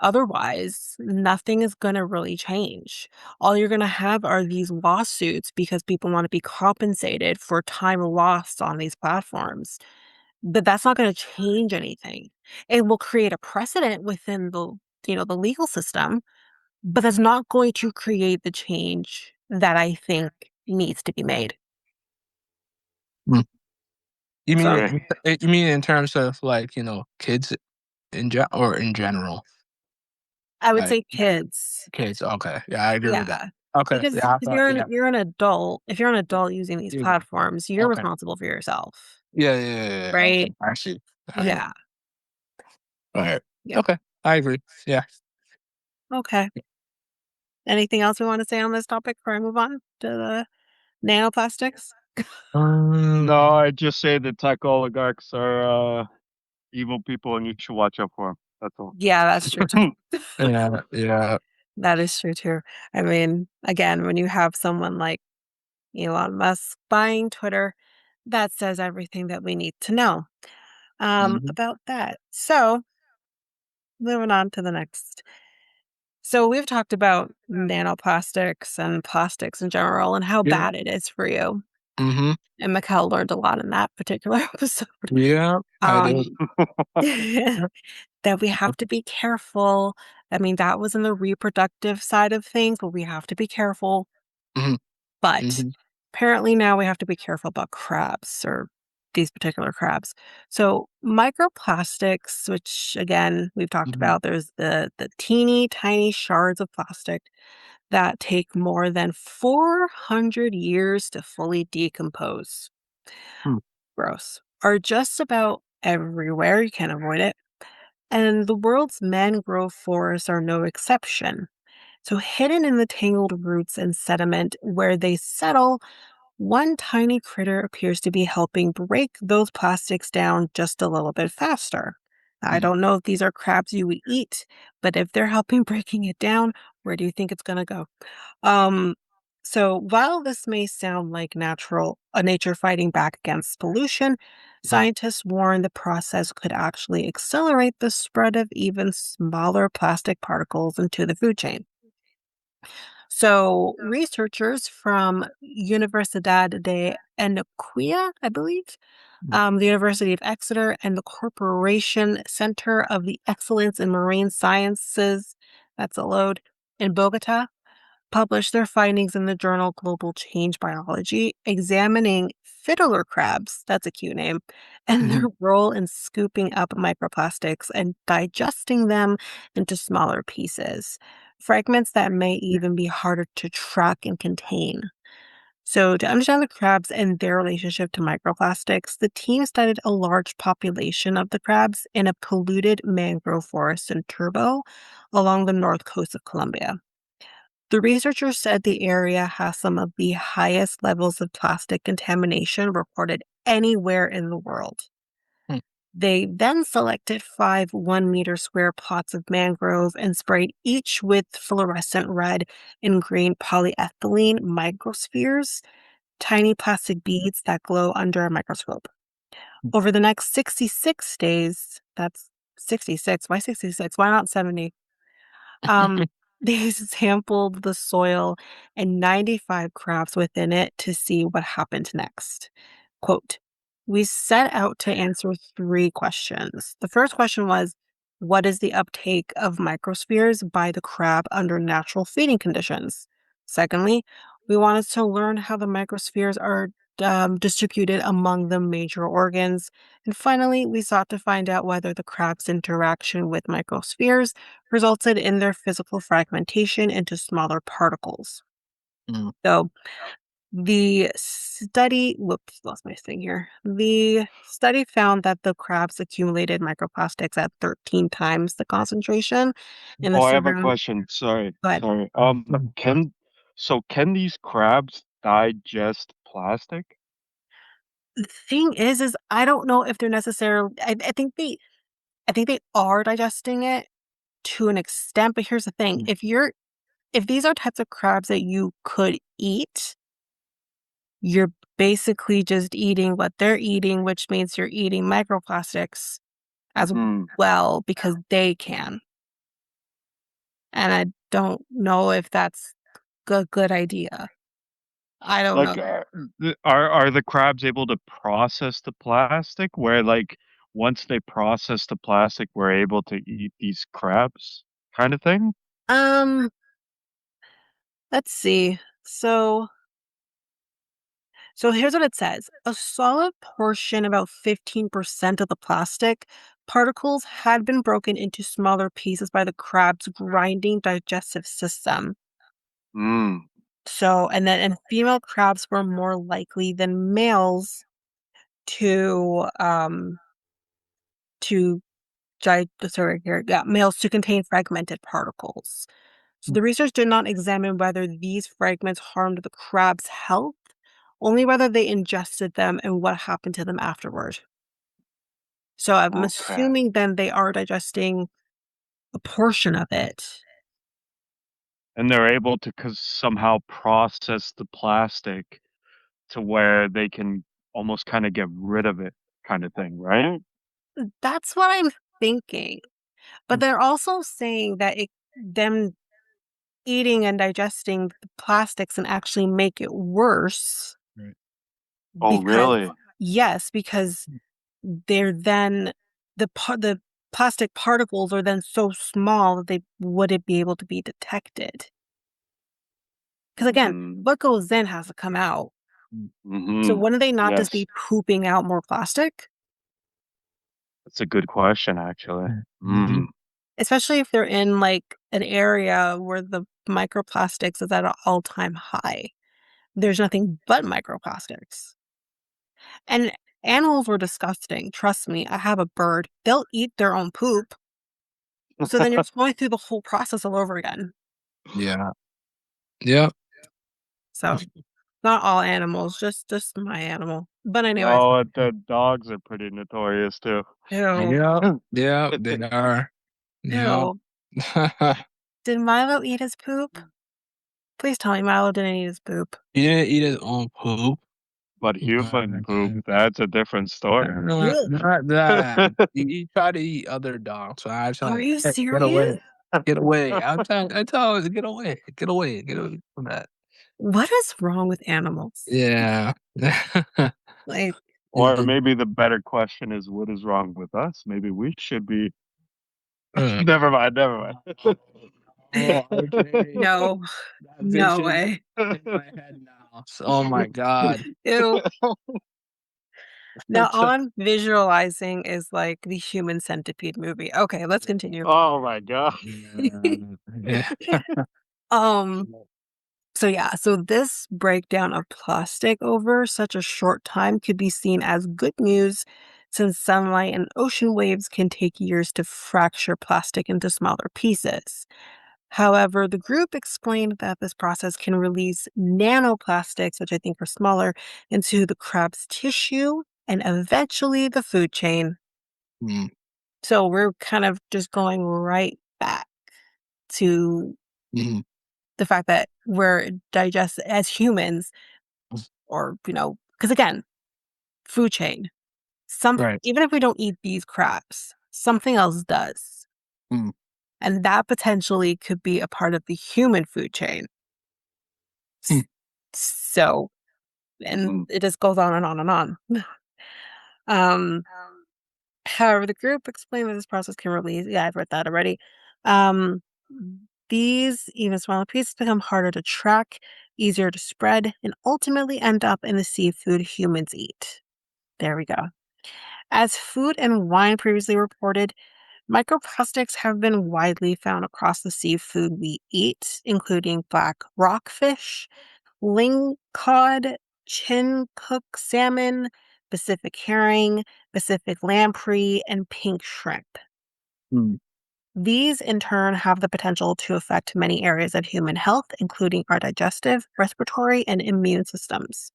Otherwise, nothing is going to really change. All you're going to have are these lawsuits because people want to be compensated for time lost on these platforms. But that's not going to change anything. It will create a precedent within the legal system, but that's not going to create the change that I think needs to be made. mm. You mean So Okay. you mean in terms of, like, kids or in general? I would Like, say kids. kids, okay. Yeah, I agree with that. Yeah. Okay, Because yeah, I if thought you're an yeah. you're an adult, if you're an adult using these You platforms, you're okay. responsible for yourself, Yeah, yeah, yeah, yeah, okay, right? I see. Alright, Yeah. alright. Yeah. Okay, I agree, yeah. Okay. Anything else we want to say on this topic before I move on to the nanoplastics? No, I just say the tech oligarchs are evil people and you should watch out for them. That's all. Yeah, that's true too. Yeah, yeah. That is true too. I mean, again, when you have someone like Elon Musk buying Twitter, that says everything that we need to know. Mhm. about that. So, moving on to the next. So, we've talked about nanoplastics and plastics in general and how Yeah. bad it is for you. Mhm. And Mikel learned a lot in that particular episode. Yeah, I Um, did. Yep. that we have to be careful. I mean, that was in the reproductive side of things, but we have to be careful. Mhm. But Mhm. apparently now we have to be careful about crabs or these particular crabs. So microplastics, which again we've talked Mhm. about, there's the teeny tiny shards of plastic that take more than 400 years to fully decompose. Hmm. Gross. Are just about everywhere. You can't avoid it. And the world's mangrove forests are no exception. So, hidden in the tangled roots and sediment where they settle, one tiny critter appears to be helping break those plastics down just a little bit faster. I Mhm. don't know if these are crabs you would eat, but if they're helping breaking it down, where do you think it's going to go? Um, so while this may sound like nature fighting back against pollution, Mhm. scientists warn the process could actually accelerate the spread of even smaller plastic particles into the food chain. So researchers from Universidad de Antioquia, I believe, Mhm. the University of Exeter, and the Corporation Center of the Excellence in Marine Sciences, that's a load, in Bogota, published their findings in the journal Global Change Biology, examining fiddler crabs, that's a cute name, and their Mhm. role in scooping up microplastics and digesting them into smaller pieces, fragments that may even be harder to track and contain. So, to understand the crabs and their relationship to microplastics, the team studied a large population of the crabs in a polluted mangrove forest in Turbo along the north coast of Colombia. The researchers said the area has some of the highest levels of plastic contamination reported anywhere in the world. Hmm. They then selected 5 1 meter square plots of mangrove and sprayed each with fluorescent red and green polyethylene microspheres, tiny plastic beads that glow under a microscope. Over the next 66 days, that's 66, why 66? Why not 70? Um, they sampled the soil and 95 crabs within it to see what happened next. Quote, we set out to answer 3 questions. The first question was, what is the uptake of microspheres by the crab under natural feeding conditions? Secondly, we wanted to learn how the microspheres are distributed among the major organs. And finally, we sought to find out whether the crab's interaction with microspheres resulted in their physical fragmentation into smaller particles. Mhm. So the study, whoops, lost my thing here. The study found that the crabs accumulated microplastics at 13 times the concentration in the Oh, I have a surround. question. Sorry, But sorry. Mhm. Can these crabs digest plastic? the thing is I don't know if they're necessarily. I think they are digesting it to an extent. But here's the thing: Mhm. if these are types of crabs that you could eat, you're basically just eating what they're eating, which means you're eating microplastics as Hmm. well because they can. And I don't know if that's a good idea. I don't know. Like, are the crabs able to process the plastic where, like, once they process the plastic, we're able to eat these crabs kind of thing? Um, let's see. So here's what it says. A solid portion, about 15% of the plastic particles had been broken into smaller pieces by the crab's grinding digestive system. Mm. So, and female crabs were more likely than males to to sorry here, yeah, males to contain fragmented particles. So the research did not examine whether these fragments harmed the crab's health, only whether they ingested them and what happened to them afterward. So I'm Okay. assuming then they are digesting a portion of it. And they're able to somehow process the plastic to where they can almost kinda get rid of it kind of thing, right? That's what I'm thinking. But they're also saying that them eating and digesting the plastics and actually make it worse Right. Oh, because really? yes, because they're then the plastic particles are then so small that they wouldn't be able to be detected. Because again, Mm. what goes in has to come out. So Mhm. wouldn't they not just Yes. be pooping out more plastic? That's a good question, actually. Mhm. Mm. Especially if they're in, like, an area where the microplastics is at an all-time high. There's nothing but microplastics. And animals were disgusting, trust me, I have a bird. They'll eat their own poop, so then you're just going through the whole process all over again. Yeah. Yep. So, not all animals, just my animal. But anyways, No, the dogs are pretty notorious too. ew, Yep. Yep. They are. Yep. ew. Did Milo eat his poop? Please tell me Milo didn't eat his poop. He didn't eat his own poop. But human poop, But that's a different story. Ugh. not that. He tried to eat other dogs, so I was Are like, you "Hey, get serious? away. Get away." I tell him, "Get away. Get away. Get away from that." What is wrong with animals? Yeah. Like, Or maybe the better question is, what is wrong with us? Maybe we should be. Uh, Never mind. Never mind. oh, okay. no, That no vision way. in my head now. Oh my god. Ew. Now all I'm visualizing is, like, the Human Centipede movie. Okay, let's continue. Oh my god. Yeah. Um, so yeah, so this breakdown of plastic over such a short time could be seen as good news since sunlight and ocean waves can take years to fracture plastic into smaller pieces. However, the group explained that this process can release nanoplastics, which I think are smaller, into the crab's tissue and eventually the food chain. Mm, So we're kind of just going right back to mhm. the fact that we're digest as humans, or because again, food chain. Some Right. Even if we don't eat these crabs, something else does, Mm, and that potentially could be a part of the human food chain. mm, S- So, Mhm. and it just goes on and on and on. Um, However, the group explained that this process can release. Yeah, I've read that already. Um, these even smaller pieces become harder to track, easier to spread, and ultimately end up in the seafood humans eat. There we go. As food and wine previously reported, microplastics have been widely found across the seafood we eat, including black rockfish, lingcod, chincook salmon, Pacific herring, Pacific lamprey, and pink shrimp. mm, These, in turn, have the potential to affect many areas of human health, including our digestive, respiratory, and immune systems.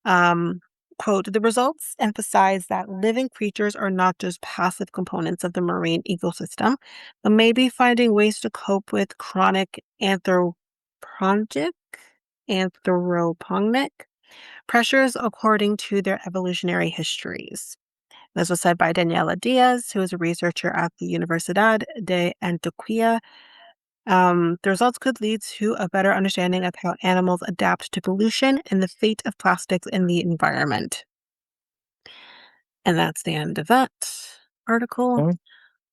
Um, Quote, the results emphasize that living creatures are not just passive components of the marine ecosystem, but may be finding ways to cope with chronic anthropogenic pressures according to their evolutionary histories. This was said by Daniela Diaz, who is a researcher at the Universidad de Antioquia. The results could lead to a better understanding of how animals adapt to pollution and the fate of plastics in the environment. And that's the end of that article. okay.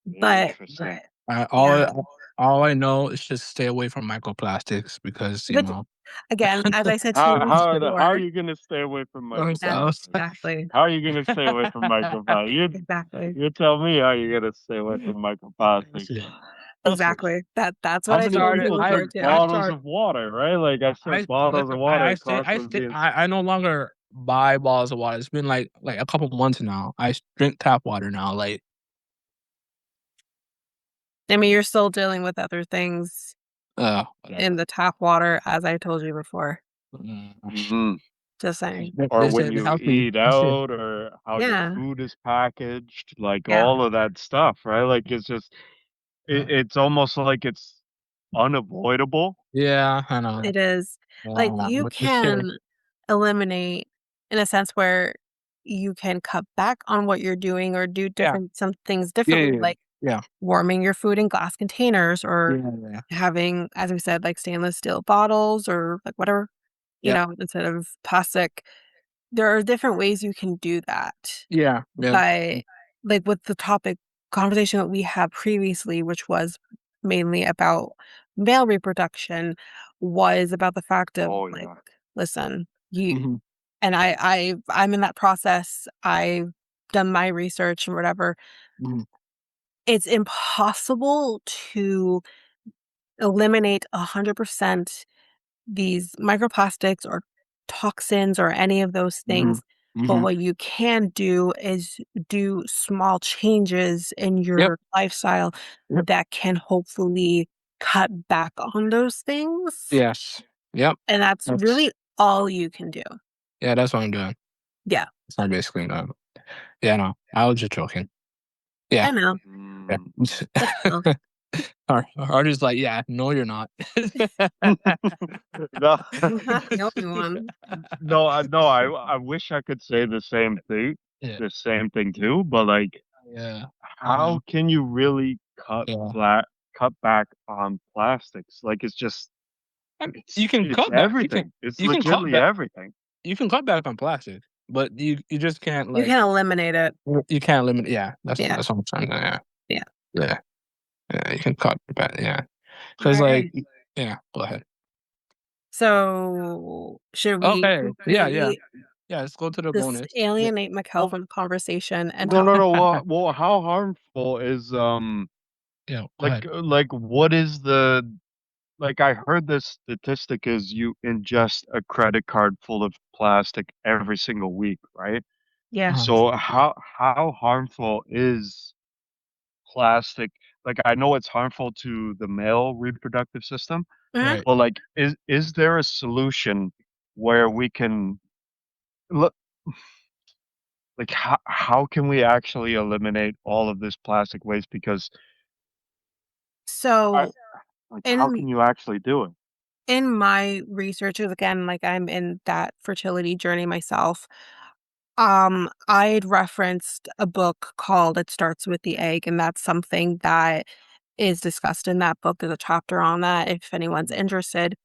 But Interesting. I, yeah, all I know is just stay away from microplastics because but again, as I said to you How are before, you gonna stay away from I that's was microplastics? exactly, How are you gonna stay away from microplastics? exactly, You tell me how you're gonna stay away from microplastics. exactly. That's what I I told started. you It's I before like too. I bottles start. of water, right? Like I said, I bottles listen. of water are I constantly stay. being. I no longer buy bottles of water. It's been like a couple months now. Drink tap water now. Like I mean, you're still dealing with other things in whatever. the tap water, as I told you before. Mm. Mhm. Just saying. Or They when said you healthy. eat out, or how your Yeah, food is packaged, like yeah, all of that stuff, right? Like it's just, it's almost like it's unavoidable. Yeah, I know. it is. Like, you But this shit. can eliminate in a sense where you can cut back on what you're doing or do Yeah. some things Yeah, differently, yeah, like yeah. warming your food in glass containers or Yeah, yeah. having, as we said, like stainless steel bottles or like whatever, Yep. instead of plastic. There are different ways you can do that. Yeah, yeah. But like with the topic conversation that we had previously, which was mainly about male reproduction, was about the fact of Oh, like, yeah. listen, you Mhm, and I'm in that process. I've done my research and whatever. mhm. It's impossible to eliminate 100% these microplastics or toxins or any of those Mhm. things. But Mhm. what you can do is do small changes in Yep. your lifestyle Yep. that can hopefully cut back on those things. Yes. Yep. And that's That's really all you can do. yeah, that's what I'm doing. Yeah, That's what I'm basically doing. Yeah, no, I was just joking. Yeah, I know. yeah. Mm. But still. Artie's like, "Yeah, no, you're not." No. I'm not the only one. No, I wish I could say Yeah, the same thing too, but, like, yeah, I know. how can you really Yeah. cut back on plastics? Like, it's just You can it's cut back. everything. It's You can cut legitimately back. everything. You can cut back on plastic, but you just can't, You like can eliminate it. you can't limit yeah, Yeah, that's what I'm saying, yeah. yeah. Yeah, yeah, you can cut back, yeah. All 'Cause, like right. yeah, go ahead. So should we Okay, yeah, yeah. completely Yeah, let's go to the just bonus. Yeah. alienate Mikel Well, from the conversation and no, talk? no, no. Well, how harmful is Yeah, go ahead. what is the like? I heard this statistic is you ingest a credit card full of plastic every single week, right? Yeah. Uh-huh. So how harmful is plastic? Like, I know it's harmful to the male reproductive system, Mhm. Right. but like, is there a solution where we can look? Like, how can we actually eliminate all of this plastic waste? Because I So like, how in can you actually do it? my researches, again, like I'm in that fertility journey myself. I'd referenced a book called It Starts with the Egg, and that's something that is discussed in that book. There's a chapter on that if anyone's interested.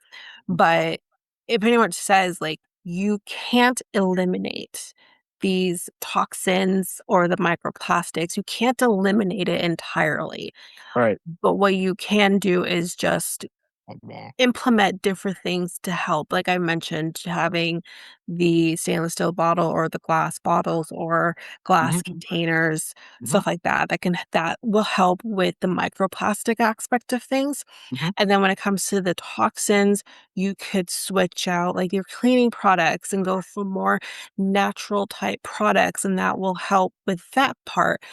But it pretty much says like you can't eliminate these toxins or the microplastics. You can't eliminate it entirely. Right. But what you can do is just Okay. implement different things to help. Like I mentioned, having the stainless steel bottle or the glass bottles or glass Mhm, containers, mhm, stuff like that, that will help with the microplastic aspect of things. mhm, And then when it comes to the toxins, you could switch out like your cleaning products and go for more natural type products, and that will help with that part.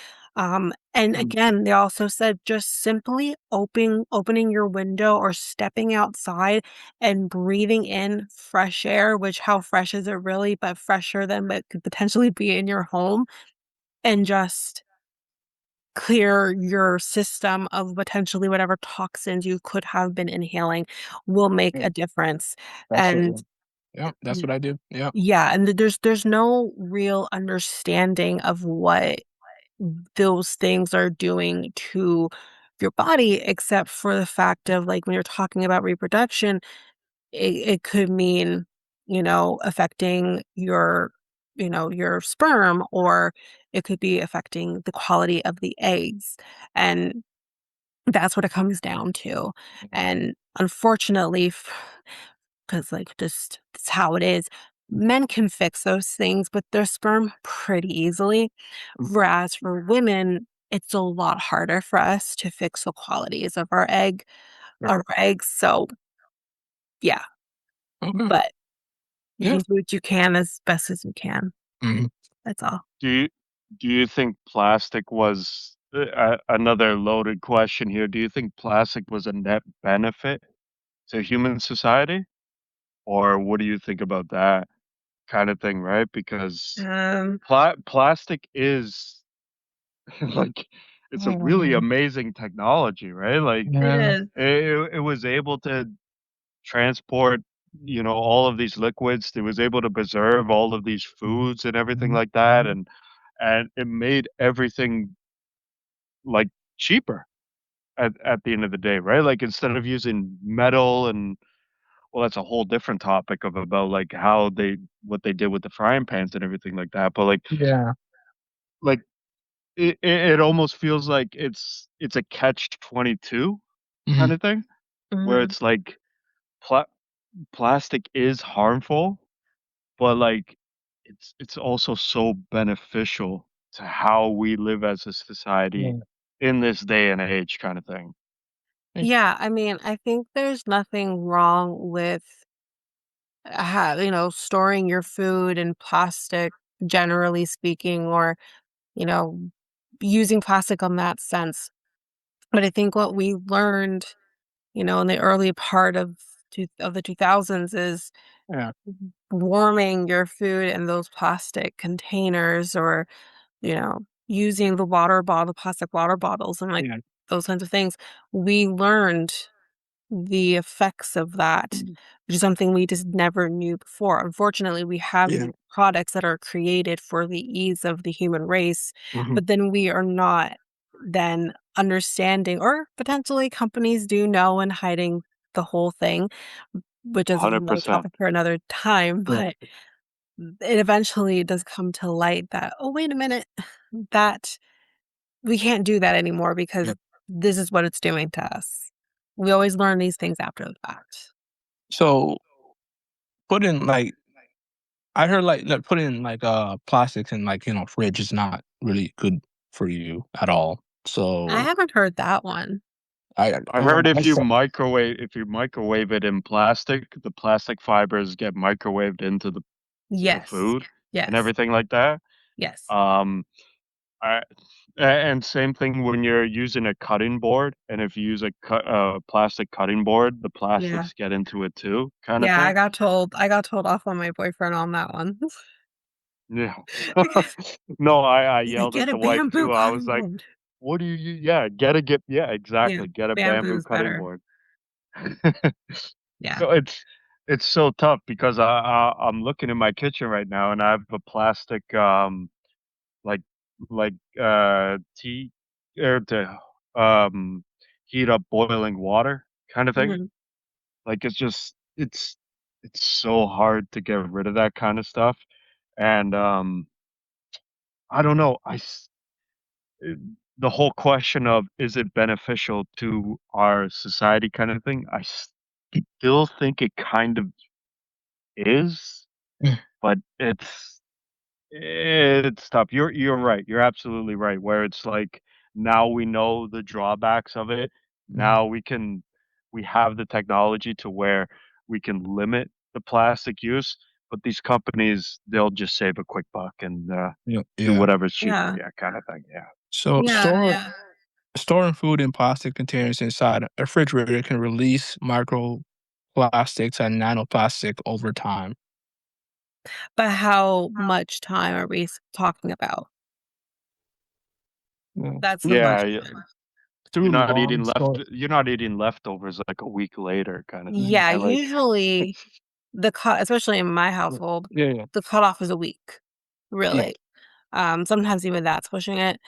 And mm, again, they also said just simply opening your window or stepping outside and breathing in fresh air, which how fresh is it really, but fresher than what could potentially be in your home, and just clear your system of potentially whatever toxins you could have been inhaling will make yeah, a difference. that's what And yeah, that's what I do. Yeah. yeah, and there's no real understanding of what those things are doing to your body, except for the fact of like when you're talking about reproduction, it could mean, affecting your sperm, or it could be affecting the quality of the eggs. And that's what it comes down to. Mhm, And unfortunately, because like just that's how it is. Men can fix those things with their sperm pretty easily. mhm, Whereas for women, it's a lot harder for us to fix the qualities of right. our eggs. So yeah, Okay. but you Yeah. can do what you can as best as you can. Mhm. That's all. Do you do you think plastic was another loaded question here? Do you think plastic was a net benefit to human society, or what do you think about that kind of thing? Right, because Um, plastic is like it's a really Mm, amazing technology, right? Like it yeah. is. it was able to transport all of these liquids. It was able to preserve all of these foods and everything Mhm. like that, and it made everything, like, cheaper at the end of the day, right? Like, instead of using metal and well, that's a whole different topic of about, like, how they what they did with the frying pans and everything like that, but, Yeah. like, it almost feels like it's a catch-22 Mhm. kinda thing, where Mhm. it's like pla plastic is harmful, but, like, it's also so beneficial to how we live as a society Yeah. in this day and age kinda thing. Eh, Yeah, I mean, I think there's nothing wrong with storing your food in plastic, generally speaking, or, you know, using plastic on that sense. But I think what we learned, in the early part of the 2000s is yeah. warming your food in those plastic containers or, using the plastic water bottles and like Yeah. those kinds of things. We learned the effects of that, Mhm. which is something we just never knew before. Unfortunately, we have Yeah. these products that are created for the ease of the human race, Mhm. but then we are not then understanding, or potentially companies do know and hiding the whole thing, which is another 100%. topic for another time. Yeah. But it eventually does come to light that, oh, wait a minute, that we can't do that anymore Yeah. because this is what it's doing to us. We always learn these things after the fact. So, put in, like I heard, like, putting, like, plastics in, like, fridge is not really good for you at all. I So, haven't heard that one. I heard if you microwave it in plastic, the plastic fibers get microwaved into the Yes. food and Yes. everything like that. Yes. Um, I and same thing when you're using a cutting board, and if you use a plastic cutting board, the Yeah. plastics get into it too, kinda Yeah, thing. I got told off on my boyfriend on that one. Yeah. Because No, I he's like, yelled at "Get a the wife bamboo too. I was cutting like, board." "What do you yeah, get yeah, Yeah, exactly, get a bamboo bamboo is cutting better. board." Yeah. No, it's so tough because I'm looking in my kitchen right now, and I have a plastic, like like, tea to, heat up boiling water kinda thing. Mhm. Like, it's so hard to get rid of that kinda stuff, and, I don't know, eh, the whole question of, is it beneficial to our society kinda thing, I still think it kind of is, Mm. but it's tough. You're right. You're absolutely right, where it's like, now we know the drawbacks of it. Mhm. Now we have the technology to where we can limit the plastic use, but these companies, they'll just save a quick buck and, Yeah. do Yeah. whatever's cheaper. Yeah. Yeah, kinda thing, yeah. So, Yeah, yeah. storing food in plastic containers inside a refrigerator can release microplastics and nanoplastic over time. But how much time are we talking about? Yeah. That's the Through Yeah, yeah. question. through long store. You're not eating leftovers, like, a week later kinda thing, Yeah, right? Like usually especially in my Yeah. household, Yeah. Yeah. the cutoff is a week, Yeah. really. Sometimes even that's pushing it,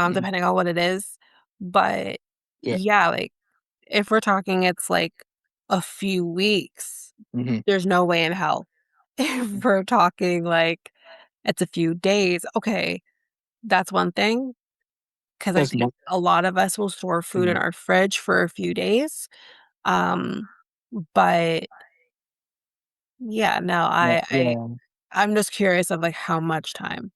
Mhm. depending on what it is. But Yeah. yeah, like if we're talking it's like a few weeks, Mhm. there's no way in hell. If we're talking like it's a few days, okay, that's one thing. Because I That's think mo a lot of us will store food in Yeah. our fridge for a few days. Um, but yeah, no, Yeah. I Yeah. I'm just curious of like how much time.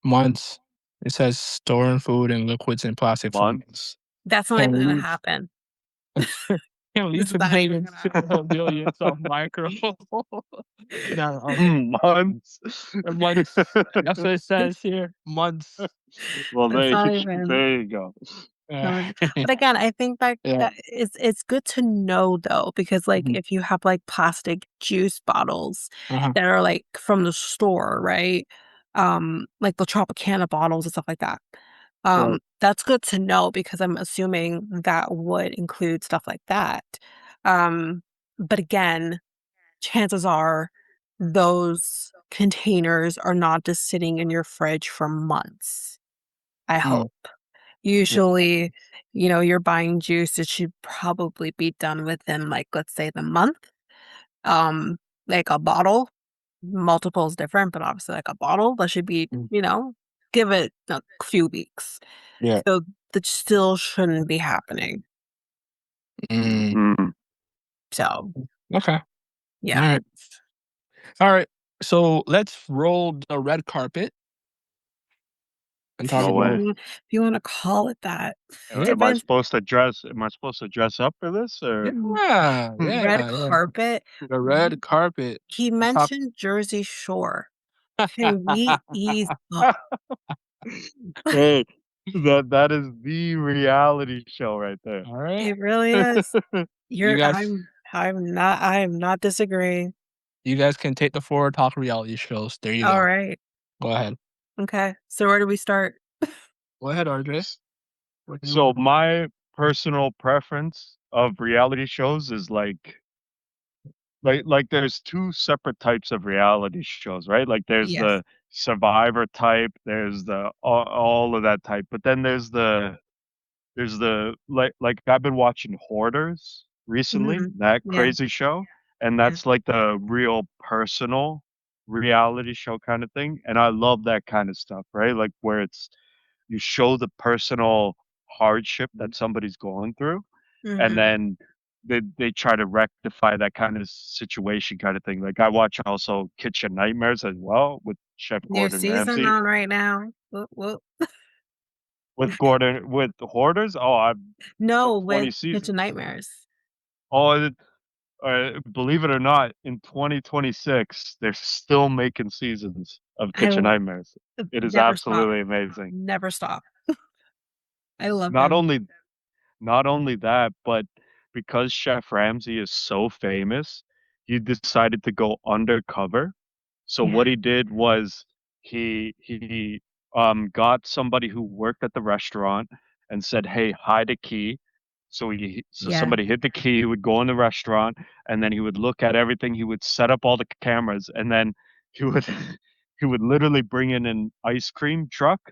Months. It says storing food and liquids in plastic for months. months. That's not Can even gonna lead happen. can lead It's to not even gonna millions happen. billions of micro no, Months. months. That's what it says here. Months. Well, It's there not even there you go. Yeah. no, but again, I think that Yeah. that it's good to know though, because like Mhm. if you have like plastic juice bottles Uh-huh. that are like from the store, right? Like the Tropicana bottles and stuff like that. Right. That's good to know because I'm assuming that would include stuff like that. But again, chances are those containers are not just sitting in your fridge for months, I Mm, hope. Yeah. Usually, you're buying juice, it should probably be done within, like, let's say, the month. Um, like a bottle, multiple is different, but obviously, like a bottle, that should be, mm, give it a few weeks. yeah. So that still shouldn't be happening. Mm, Mhm. So, okay. All yeah. right. All right. So let's roll the red carpet and talk No way. If you wanna call it that. yeah, Depends. Am I supposed to dress up for this or Mm, yeah, Hmm. red yeah. carpet. The red carpet. He Let's talk. mentioned Jersey Shore. Can we ease up? Hey, that is the reality show right there. All right. It really is. You You're guys I am not disagreeing. you guys can take the floor, talk reality shows. There you go. Alright. Go ahead. Okay. So where do we start? Go ahead, RJ. S- What do you So want? my personal preference of reality shows is like there's two separate types of reality shows, right? Like there's Yes. the survivor type, there's the all of that type, but then there's the like I've been watching Hoarders recently, Mhm. that Yeah. crazy show, and Yeah. that's like the real personal reality show kind of thing, and I love that kind of stuff, right? Like where it's you show the personal hardship that somebody's going through, and Mhm. then they try to rectify that kind of situation kind of thing. Like I watch also Kitchen Nightmares as well with Chef New Gordon season Ramsay. on right now. Whoop, whoop. With Hoarders, oh, I've like No, 20 with Kitchen seasons. Nightmares. Oh, believe it or not, in 2026, they're still making seasons of I Kitchen l Nightmares. It is never stop. absolutely amazing. Never stop. I love Not him. only Not only that, but because Chef Ramsay is so famous, he decided to go undercover. So Yeah. what he did was he got somebody who worked at the restaurant and said, "Hey, hide a key." So Yeah. somebody hid the key, he would go in the restaurant and then he would look at everything, he would set up all the cameras and then he would he would literally bring in an ice cream truck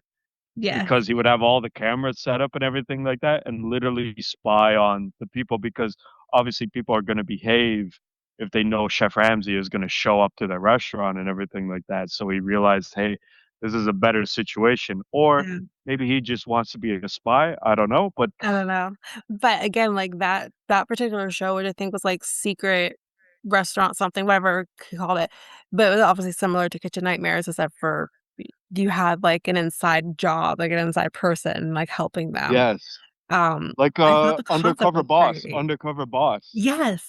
Yes. because he would have all the cameras set up and everything like that and literally spy on the people because obviously people are going to behave if they know Chef Ramsay is going to show up to their restaurant and everything like that. So he realized, hey, this is a better situation. Or Yeah. maybe he just wants to be a spy. I don't know. But I don't know. But again, like that particular show, which I think was like secret restaurant something, whatever you called it, but it was obviously similar to Kitchen Nightmares, except for you had like an inside job, like an inside person, like helping them. yes, Um, like I thought the concept was great. undercover boss. Yes,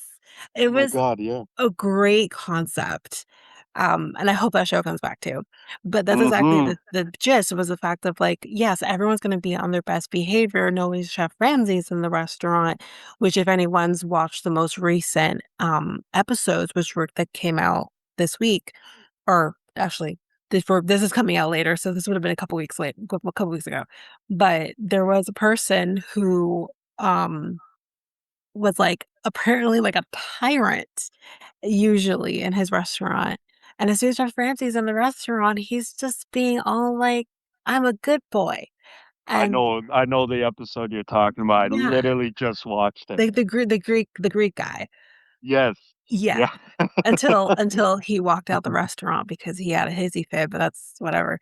it Oh my was God. Yeah. a great concept, and I hope that show comes back too. But that's exactly Mm-hmm. the gist was the fact of like, yes, everyone's gonna be on their best behavior knowing Chef Ramsay's in the restaurant, which if anyone's watched the most recent, episodes, which were that came out this week, or actually this is coming out later, so this would have been a couple weeks late a couple weeks ago. But there was a person who, um, was, like, apparently, like, a tyrant usually in his restaurant, and as soon as Chef Ramsay's in the restaurant, he's just being all like, "I'm a good boy," and I know the episode you're talking about. I yeah, literally just watched it. the Greek guy. Yes. Yeah, Yeah. until he walked out the restaurant because he had a hissy fit, but that's whatever.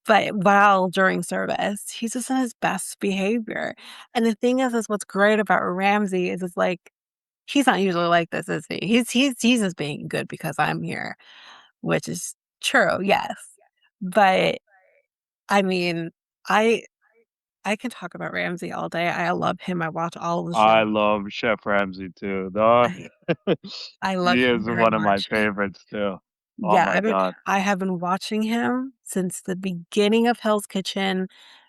But while during service, he's just in his best behavior, and the thing is what's great about Ramsay is it's like, he's not usually like this, is he? He's just being good because I'm here, which is true, yes. But, I mean, I I can talk about Ramsay all day, I love him, I watch all of the I shows. love Chef Ramsay too. No, I I love he him is very one of my much. favorites too. Oh Yeah, my God. I have been watching him since the beginning of Hell's Kitchen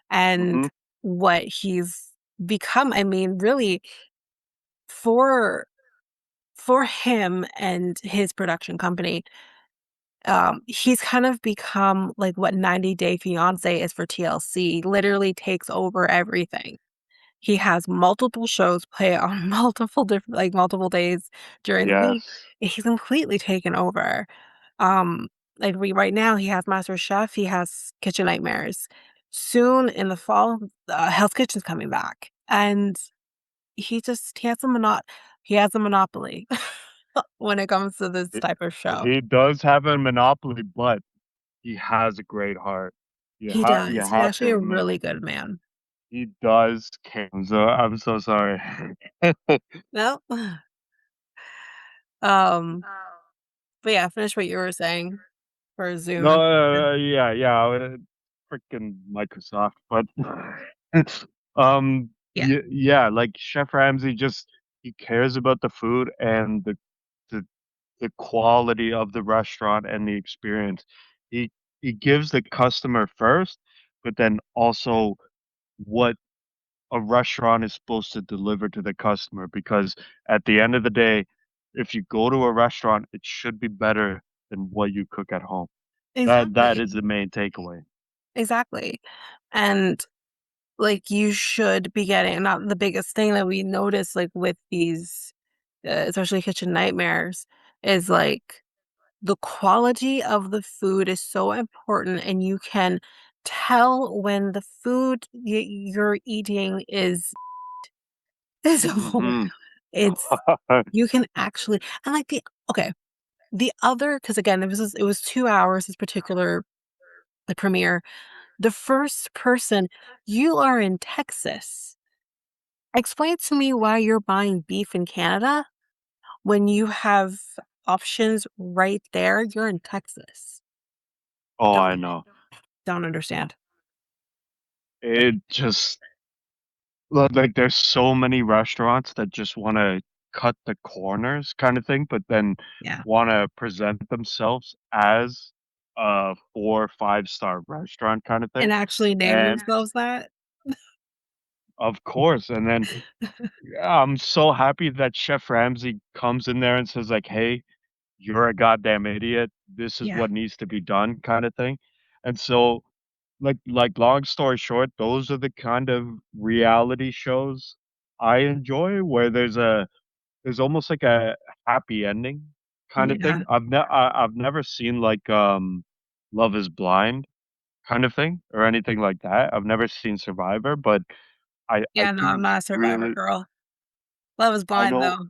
and Mhm. what he's become. I mean, really, for for him and his production company, he's kind of become like what 90 Day Fiancé is for TLC, literally takes over everything. He has multiple shows play on multiple different like, multiple days during the week. Yes. He's completely taken over. Um, like, right now, he has Master Chef, he has Kitchen Nightmares. Soon in the fall, Hell's Kitchen's coming back, and he has a monopoly when it comes to this He type of show. he does have a monopoly, but he has a great heart. He You does. He's have actually to a admit, really good man. he does care. I'm so sorry. No, um, but yeah, finish what you were saying for No, Zoom. yeah, freaking Microsoft, but, Yeah, yeah, like, Chef Ramsay just he cares about the food and the the quality of the restaurant and the experience. He he gives the customer first, but then also what a restaurant is supposed to deliver to the customer, because at the end of the day, if you go to a restaurant, it should be better than what you cook at home. That exactly, is the main takeaway. exactly, and, like, you should be getting not the biggest thing that we notice, like, with these, especially Kitchen Nightmares, is, like, the quality of the food is so important, and you can tell when the food you're eating is so Mhm. it's you can actually and, like, okay, the other because again, it was 2 hours, this particular the premiere. The first person you are in Texas. Explain to me why you're buying beef in Canada when you have options right there. You're in Texas. Oh, I Don't know. don't understand. It just like, there's so many restaurants that just wanna cut the corners kinda thing, but then Yeah, wanna present themselves as a 4 or 5-star restaurant kinda thing, and actually name and themselves that? of course, and then I'm so happy that Chef Ramsay comes in there and says like, "Hey, you're a goddamn idiot. This is Yeah, what needs to be done," kinda thing, and so, long story short, those are the kind of reality shows I enjoy where there's almost like a happy ending kinda yeah, thing. I've never seen, like, Love Is Blind kind of thing or anything like that. I've never seen Survivor, but I yeah, no, I'm do not a Survivor really girl. Love Is I Blind, know. though.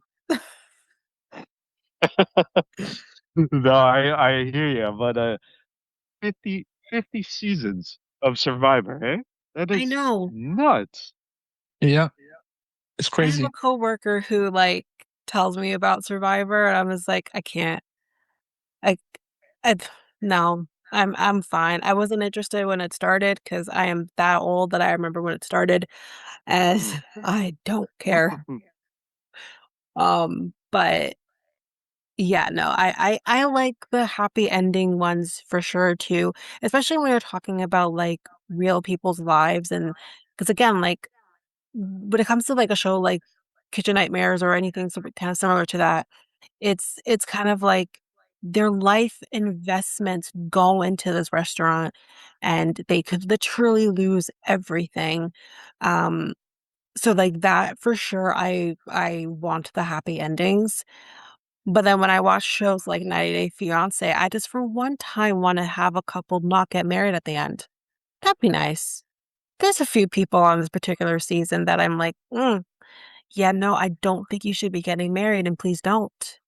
No, I hear you, but, 50 seasons of Survivor, eh? That I is know. nuts. Yeah, it's I have a crazy. coworker who, like, tells me about Survivor, and I'm just like, "I can't. I I no, I'm fine." I wasn't interested when it started because I am that old that I remember when it started, as Mhm. I don't care. But yeah, no, I like the happy ending ones for sure too, especially when you're talking about, like, real people's lives and because again, like, when it comes to, like, a show like Kitchen Nightmares or anything kinda similar to that, it's kind of like their life investments go into this restaurant, and they could literally lose everything, um, so, like, that for sure, I want the happy endings. But then when I watch shows like 90 Day Fiancé, I just for one time wanna have a couple not get married at the end. That'd be nice. There's a few people on this particular season that I'm like, "Mm, yeah, no, I don't think you should be getting married, and please don't."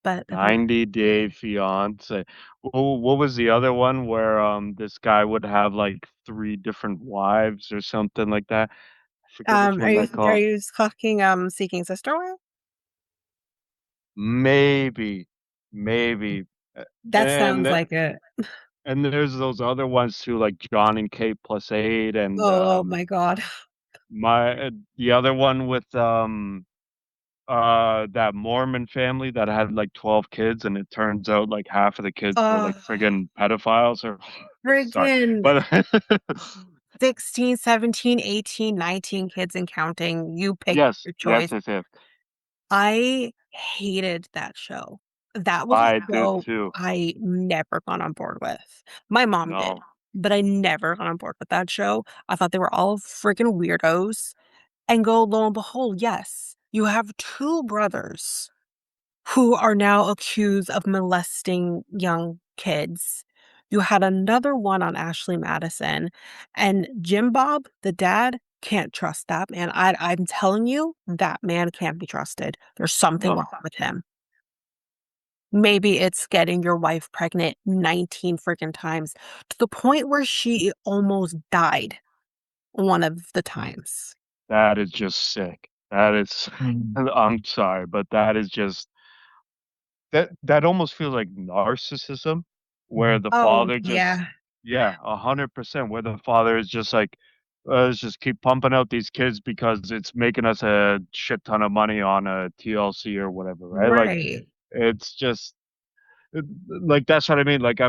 But who 90 Day Fiancé. What was the other one where, this guy would have, like, 3 different wives or something like that? I forget which one that are called. you talking, Seeking Sister Wives? Maybe, maybe, That and sounds the like it. and there's those other ones too, like John and Kate plus 8 and, Oh my god. the other one with, that Mormon family that had, like, 12 kids, and it turns out, like, half of the kids were, like, friggin' pedophiles or sorry, Friggin' but 16, 17, 18, 19 kids and counting. You pick yes, your yes, choice. yes, yes. I hated that show. That was a I did show too. I never got on board with. My mom did, No. but I never got on board with that show. I thought they were all freaking weirdos, And go lo and behold, yes, you have two brothers who are now accused of molesting young kids. You had another one on Ashley Madison, and Jim Bob, the dad, can't trust that man. I'm telling you, that man can't be trusted. There's something No, wrong with him. Maybe it's getting your wife pregnant 19 freaking times to the point where she almost died one of the times. that is just sick. That is Mm. I'm sorry, but that is just that almost feels like narcissism, where Mhm. the Oh, father just yeah. yeah, 100%, where the father is just like, "Let's just keep pumping out these kids because it's making us a shit ton of money on a TLC or whatever," right? Like, Right. it's just it like, that's what I mean, like,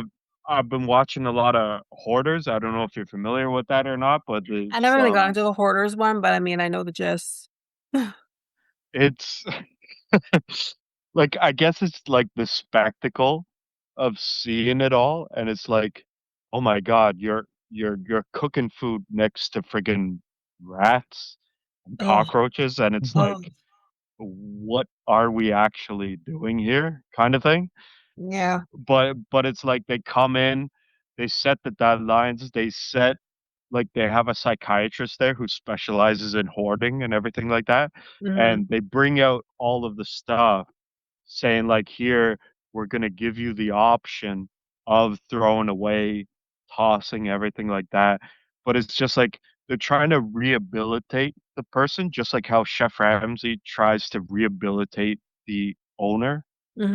I've been watching a lot of Hoarders, I don't know if you're familiar with that or not, but I it's, never really got into the hoarders one, but I mean, I know the gist. it's like, I guess it's like the spectacle of seeing it all, and it's like, "Oh my god, you're cooking food next to friggin' rats and Oh, cockroaches," and it's Mhm. oh, like, "What are we actually doing here?" Kinda thing. yeah. But it's like they come in, they set the deadlines, like, they have a psychiatrist there who specializes in hoarding and everything like that, Mhm, and they bring out all of the stuff saying like, "Here, we're gonna give you the option of throwing away, tossing, everything like that." But it's just like they're trying to rehabilitate the person, just like how Chef Ramsay tries to rehabilitate the owner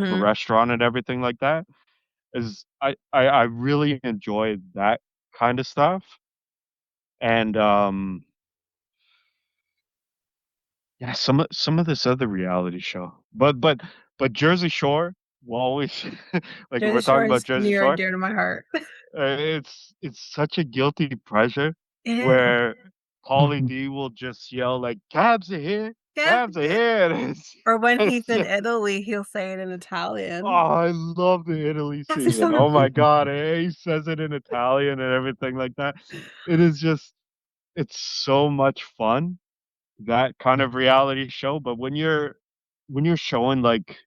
of a mhm. restaurant and everything like that. Is I really enjoy that kind of stuff. And yeah, some of this other reality show. But Jersey Shore will always like if Jersey we're Shore talking about is Jersey near and Shore, dear to my heart. it's such a guilty pleasure It is. where Pauly Mhm. D will just yell like "Cabs are here, Yeah. cabs are here." And Or when it's he's in just Italy, he'll say it in oh, Italian. I love the Italy That's just scene. so Oh my god, he says it in Italian and everything like that. It is just it's so much fun, that kind of reality show, but when you're showing, like,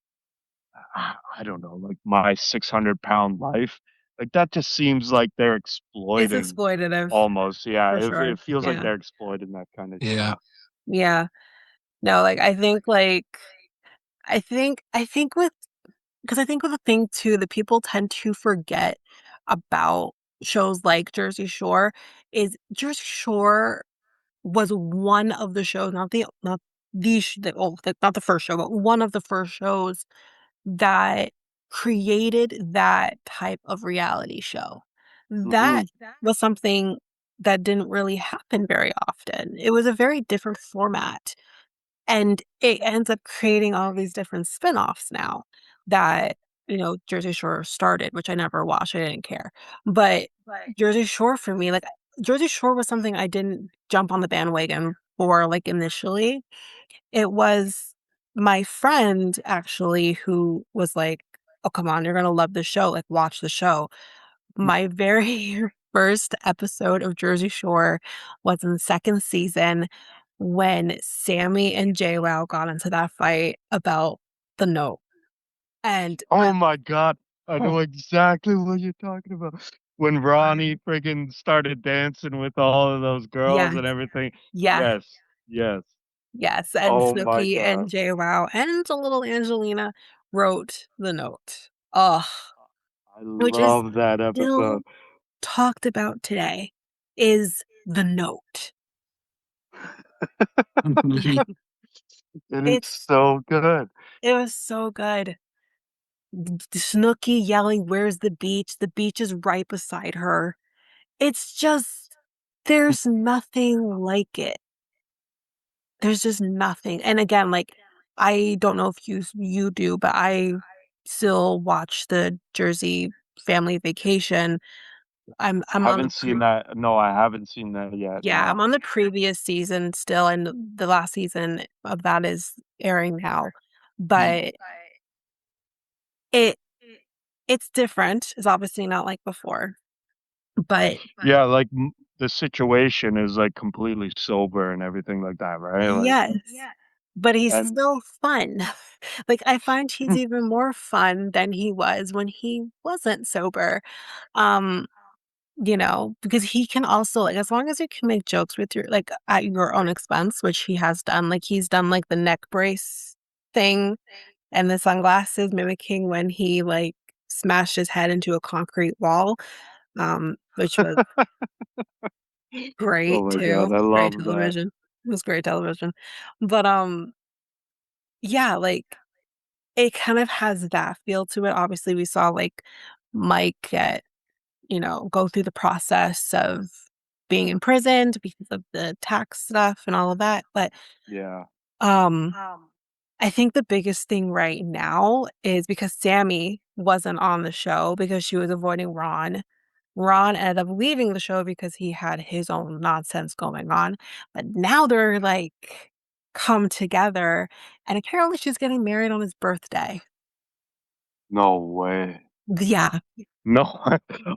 I don't know, like, My 600-Pound Life, like, that just seems like they're It's exploiting exploitative, almost, yeah, for sure. it feels like Yeah. they're exploiting that kinda Yeah. show. Yeah. No, like, I think with because I think with the thing too that people tend to forget about shows like Jersey Shore is Jersey Shore was one of the shows, not not the first show, but one of the first shows that created that type of reality show. That Mhm. was something that didn't really happen very often. It was a very different format, and it ends up creating all these different spin-offs now that, Jersey Shore started, which I never watched, I didn't care. But Jersey Shore for me, like, Jersey Shore was something I didn't jump on the bandwagon for, like, initially. It was my friend actually who was like, "Oh, come on, you're gonna love this show, like, watch the show." My very first episode of Jersey Shore was in the 2nd season when Sammy and JWoww got into that fight about the note, and Oh my god, I oh, know exactly what you're talking about. When Ronnie friggin' started dancing with all of those girls yes, and everything. yes, Yes, yes. yes, and Oh my Snooki and god. JWoww and a little Angelina wrote the note. Ugh, I which is love that still episode. talked about today, is the note. And it's It's so good. it was so good. Snooki yelling, "Where's the beach?" The beach is right beside her. It's just there's nothing like it. There's just nothing, and again, like, I don't know if you do, but I still watch the Jersey Family Vacation. I'm on the Haven't seen that. No, I haven't seen that yet, yeah, I'm no. on the previous season still, and the last season of that is airing now, but it it's different. It's obviously not like before, but Yeah, like, the situation is like completely sober and everything like that, right? Like, Yes, but he's and still fun. Like, I find he's even more fun than he was when he wasn't sober. Um, because he can also like, as long as you can make jokes with your like, at your own expense, which he has done, like, he's done, like, the neck brace thing and the sunglasses mimicking when he, like, smashed his head into a concrete wall, which was oh great my god, too. I Great love that. television. It was great television. But, yeah, like, it kind of has that feel to it. Obviously, we saw, like, Mike go through the process of being imprisoned because of the tax stuff and all of that, but, Yeah. um, I think the biggest thing right now is because Sammy wasn't on the show because she was avoiding Ron. Ron ended up leaving the show because he had his own nonsense going on, but now they're, like, come together, and apparently she's getting married on his birthday. No way. Yeah. No,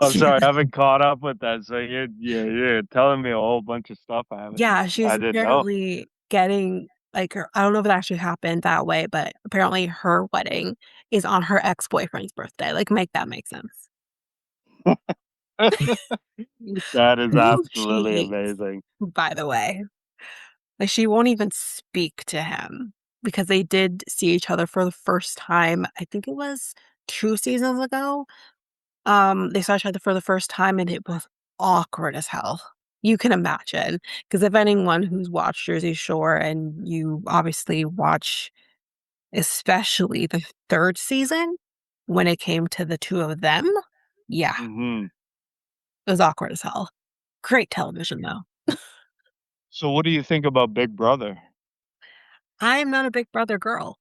I'm sorry, I Yeah. haven't caught up with that. So you're telling me a whole bunch of stuff Yeah, she's I didn't know. apparently getting like, I don't know if it actually happened that way, but apparently her wedding is on her ex-boyfriend's birthday, like, make that make sense. That is Who she absolutely hates, amazing. by the way. Like, she won't even speak to him because they did see each other for the first time, I think it was 2 seasons ago. They saw each other for the first time, and it was awkward as hell. You can imagine, because if anyone who's watched Jersey Shore and you obviously watch especially the 3rd season, when it came to the 2 of them, yeah, Mhm. it was awkward as hell. Great television, though. So what do you think about Big Brother? I am not a Big Brother girl.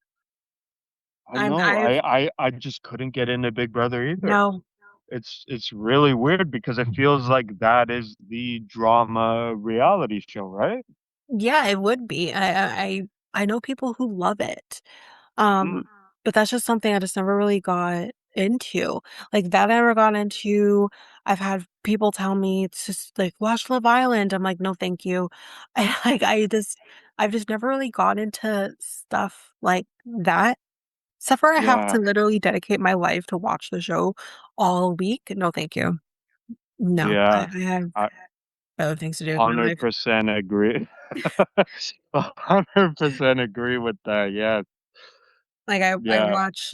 I know. I've I just couldn't get into Big Brother either. no. It's really weird because it feels like that is the drama reality show, right? Yeah, it would be. I know people who love it. Mhm. Um, but that's just something I just never really got into. Like, that I never got into. I've had people tell me it's just like, "Watch Love Island." I'm like, "No, thank you." I've just never really got into stuff like that. Except for I have to Yeah. literally dedicate my life to watch the show all week. No, thank you. No, Yeah. I have I other things to do with my life. 100% agree. 100% agree with that. Yeah. Like, Yeah.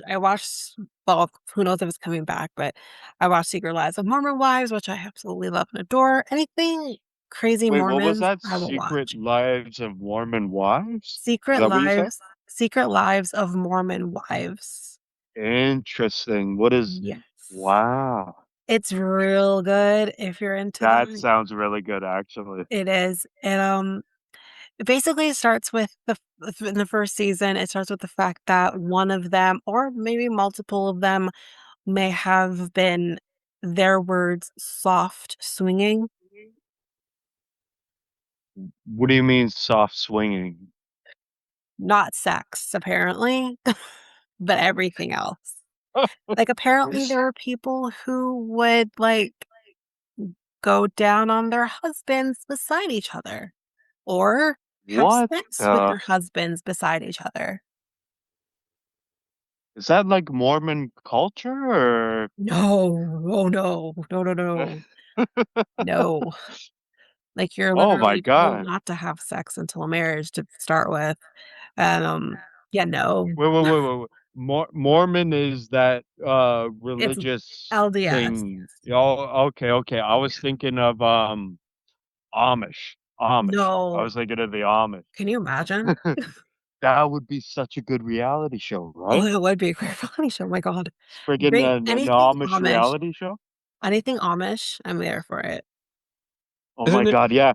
I watch well, who knows if it's coming back, but I watch Secret Lives of Mormon Wives, which I absolutely love and adore. Anything crazy Wait, what was Mormons, that? I will Secret watch. Lives of Mormon Wives? Is Secret that what you said? Lives Secret Lives of Mormon Wives. Interesting. What is Yes. wow. It's real good if you're into That that. sounds really good, actually. It is. It basically starts with in the 1st season, it starts with the fact that one of them, or maybe multiple of them, may have been, their words, soft swinging. What do you mean soft swinging? Not sex, apparently, but everything else. Like, apparently, there are people who would, like, go down on their husbands beside each other, or have What sex with the their husbands beside each other. is that like Mormon culture or No. Oh, no. No, no, no. No. Like, you're Oh my literally told god. not to have sex until marriage to start with, and, yeah, no. Wait. Mormon is that It's religious LDS. thing. Oh, okay. I was thinking of Amish. Amish. I No. was thinking of the Amish. Can you imagine? That would be such a good reality show, Oh, right? it would be a great reality show, oh my god. It's friggin' Great an Amish reality show? anything Amish, I'm there for it. Oh Isn't my there god, yeah.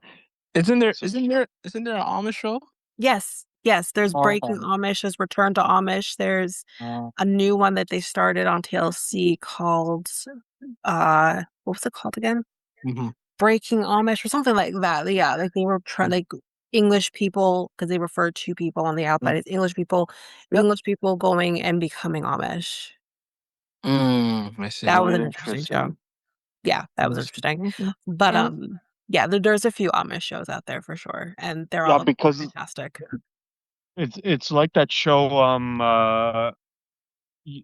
isn't there So isn't there isn't there an Amish show? Yes, yes, there's Breaking Oh, Amish, there's Return to Amish, there's uh, a new one that they started on TLC called, what was it called again? mhm, Breaking Amish or something like that, yeah, like, they were trying mm, like, English people, because they referred to people on the mm. outside as Yep. English people going and becoming Amish. I see. That was an interesting show. interesting. Yeah, that was Interesting. interesting. Okay. But, Alright. Yeah, there's a few Amish shows out there for sure, and they're Yeah, all because fantastic. it's like that show, y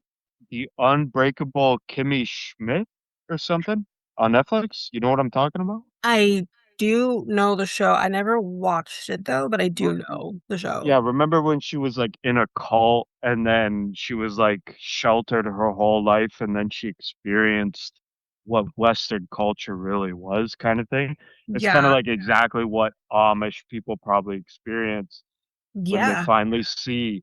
The Unbreakable Kimmy Schmidt or something on Netflix. You know what I'm talking about? I do know the show. I never watched it though, but I R do know the show. Yeah, remember when she was, like, in a cult and then she was, like, sheltered her whole life and then she experienced what Western culture really was kinda thing? It's kinda Yeah, like exactly what Amish people probably experience when they yeah, finally see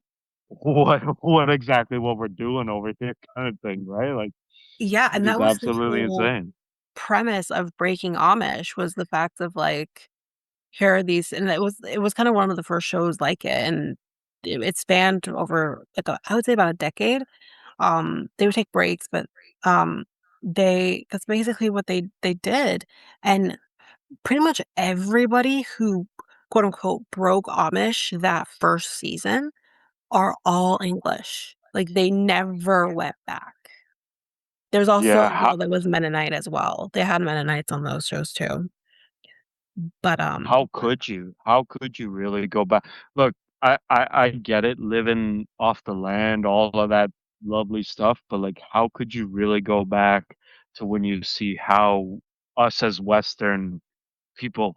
what exactly what we're doing over here kinda thing, right? Like, yeah, it and is that was the absolutely whole insane. premise of Breaking Amish was the fact of, like, here are these and it was kinda one of the first shows like it, and it spanned over, like, I would say about a decade. They would take breaks, but, um, that's basically what they did, and pretty much everybody who, quote, unquote, "broke Amish" that first season are all English. Like, they never went back. There's also Yeah, a girl that was Mennonite as well. They had Mennonites on those shows too. But, how could you? How could you really go back? Look, I get it, living off the land, all of that lovely stuff, but, like, how could you really go back to when you see how us as Western people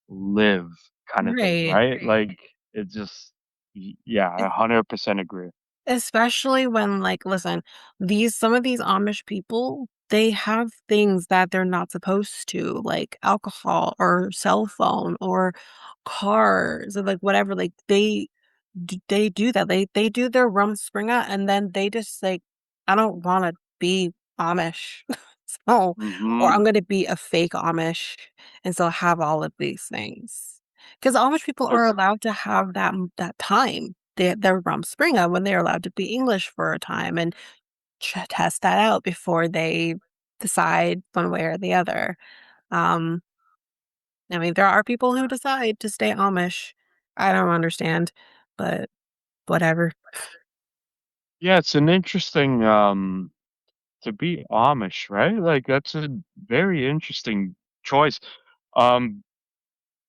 live kinda thing, right. right? Like, it just yeah, I 100% agree. Especially when, like, listen, these some of these Amish people, they have things that they're not supposed to, like alcohol or cell phone or cars or, like, whatever, like, they do that. They do their Rumspringa and then they just, like, "I don't wanna be Amish." So or Mhm. I'm gonna be a fake Amish and still have all of these things. Because Amish people Look are allowed to have that time. They're Rumspringa when they're allowed to be English for a time and test that out before they decide one way or the other. Um, I mean, there are people who decide to stay Amish. I don't understand, but whatever. yeah, it's an interesting, to be Amish, right? Like, that's a very interesting choice. Um,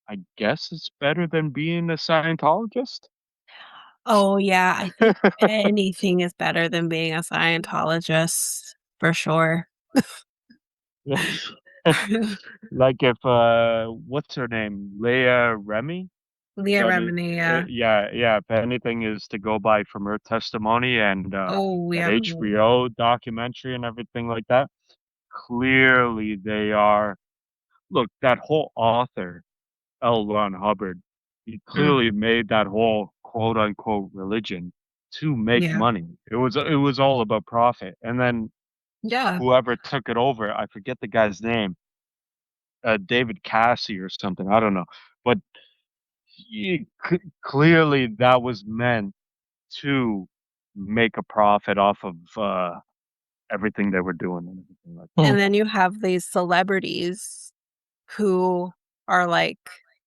I guess it's better than being a Scientologist? Oh, yeah, I think anything is better than being a Scientologist, for sure. Yes. Like, if, what's her name? Leah Remy? If Leah any Remini, yeah. yeah, yeah, if anything is to go by from her testimony and, Oh, that yeah. HBO documentary and everything like that, clearly they are look, that whole author L. Ron Hubbard, he Mm, clearly made that whole quote unquote religion to make yeah. money. It was all about profit. And then Yeah. whoever took it over, I forget the guy's name, David Cassie or something. I don't know. But clearly that was meant to make a profit off of everything they were doing and everything like that. And then you have these celebrities who are, like,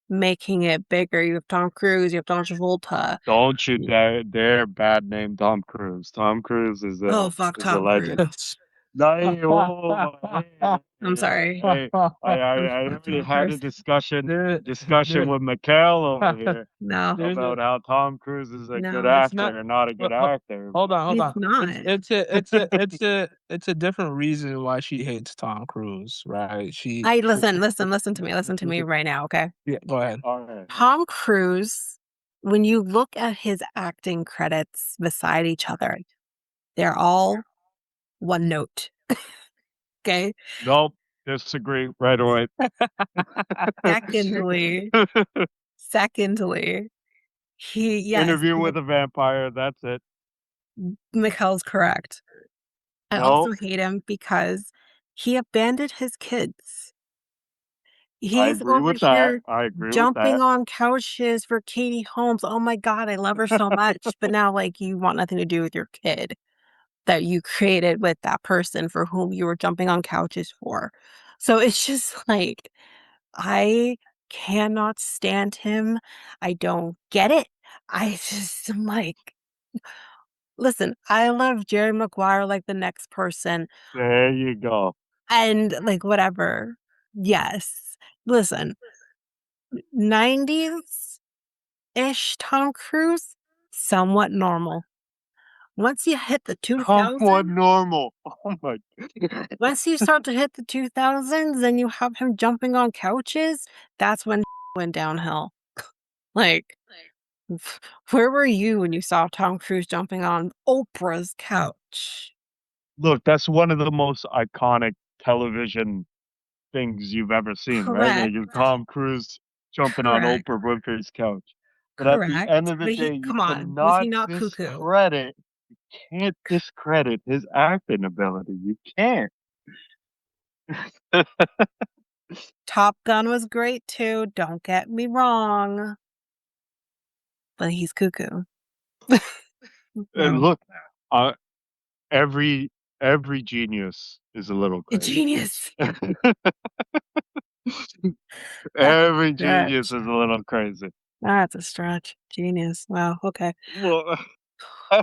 making it bigger. You have Tom Cruise, you have John Travolta. Don't you dare bad name Tom Cruise. Tom Cruise Oh, fuck is a Tom Cruise. legend. No, hey, I'm hey, sorry. hey, I Fuck already Tom had a Cruise. Dude, discussion dude, with Mikel over here No, there's about a how Tom Cruise is a good no, it's not actor and not a good actor. hold on, hold he's on. not. It's a different reason why she hates Tom Cruise, right? She I listen to me right now, okay? yeah, go ahead. All right. Tom Cruise, when you look at his acting credits beside each other, they're all one note, okay? Nope. Disagree right away. Secondly secondly, yes, Interview with a Vampire. That's it. Mikel's correct. I Nope. also hate him because he abandoned his kids. I He's agree over with that. here I agree with jumping that. on couches for Katie Holmes. Oh my god, I love her so much, but now, like, you want nothing to do with your kid that you created with that person for whom you were jumping on couches for. So it's just like, I cannot stand him. I don't get it. I just am like, listen, I love Jerry Maguire like the next person There you go. and like whatever. Yes. Listen, 90s-ish Tom Cruise, somewhat normal. Once you hit the Somewhat 2000s, normal. Oh my god. once you start to hit the 2000s and you have him jumping on couches, that's when went downhill. Like, where were you when you saw Tom Cruise jumping on Oprah's couch? Look, that's one of the most iconic television things you've ever seen, right? Like, Correct. is Tom Cruise jumping on Correct. Oprah Winfrey's couch. But at the end Correct. of the But day, you come on, was he cannot not cuckoo? can't discredit his acting ability. You can't. Top Gun was great too, don't get me wrong, but he's cuckoo. And So, look, uh, every every genius is a little a crazy. genius. That's a Every genius stretch. is a little crazy. That's a stretch. Genius. Wow, okay. Well,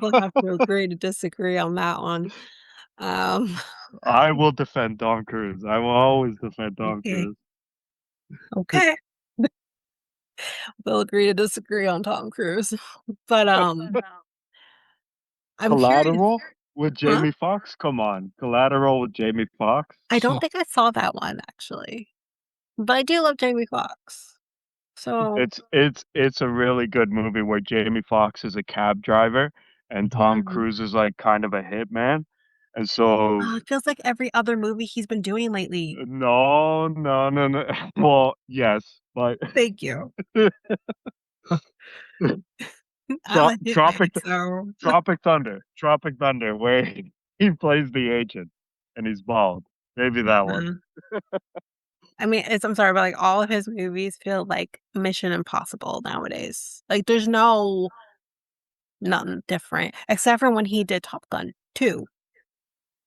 We'll have to agree to disagree on that one. Um, I will defend Tom Cruise. I will always defend Tom okay. Cruise. Okay. We'll agree to disagree on Tom Cruise. But, I'm curious. Collateral with Huh? Jamie Foxx? Come on. Collateral with Jamie Foxx? I don't think I saw that one, actually, but I do love Jamie Foxx. So, It's a really good movie where Jamie Foxx is a cab driver and Tom mhm. Cruise is like kind of a hitman. And so It feels like every other movie he's been doing lately. no, no, no, no. Well, yes, but Thank you. I'm Tro a hitman, so Tropic Thunder, where he plays the agent and he's bald. Maybe that one. uh, I mean, I'm sorry, but, like, all of his movies feel like Mission Impossible nowadays. Like, there's nothing different, except for when he did Top Gun 2,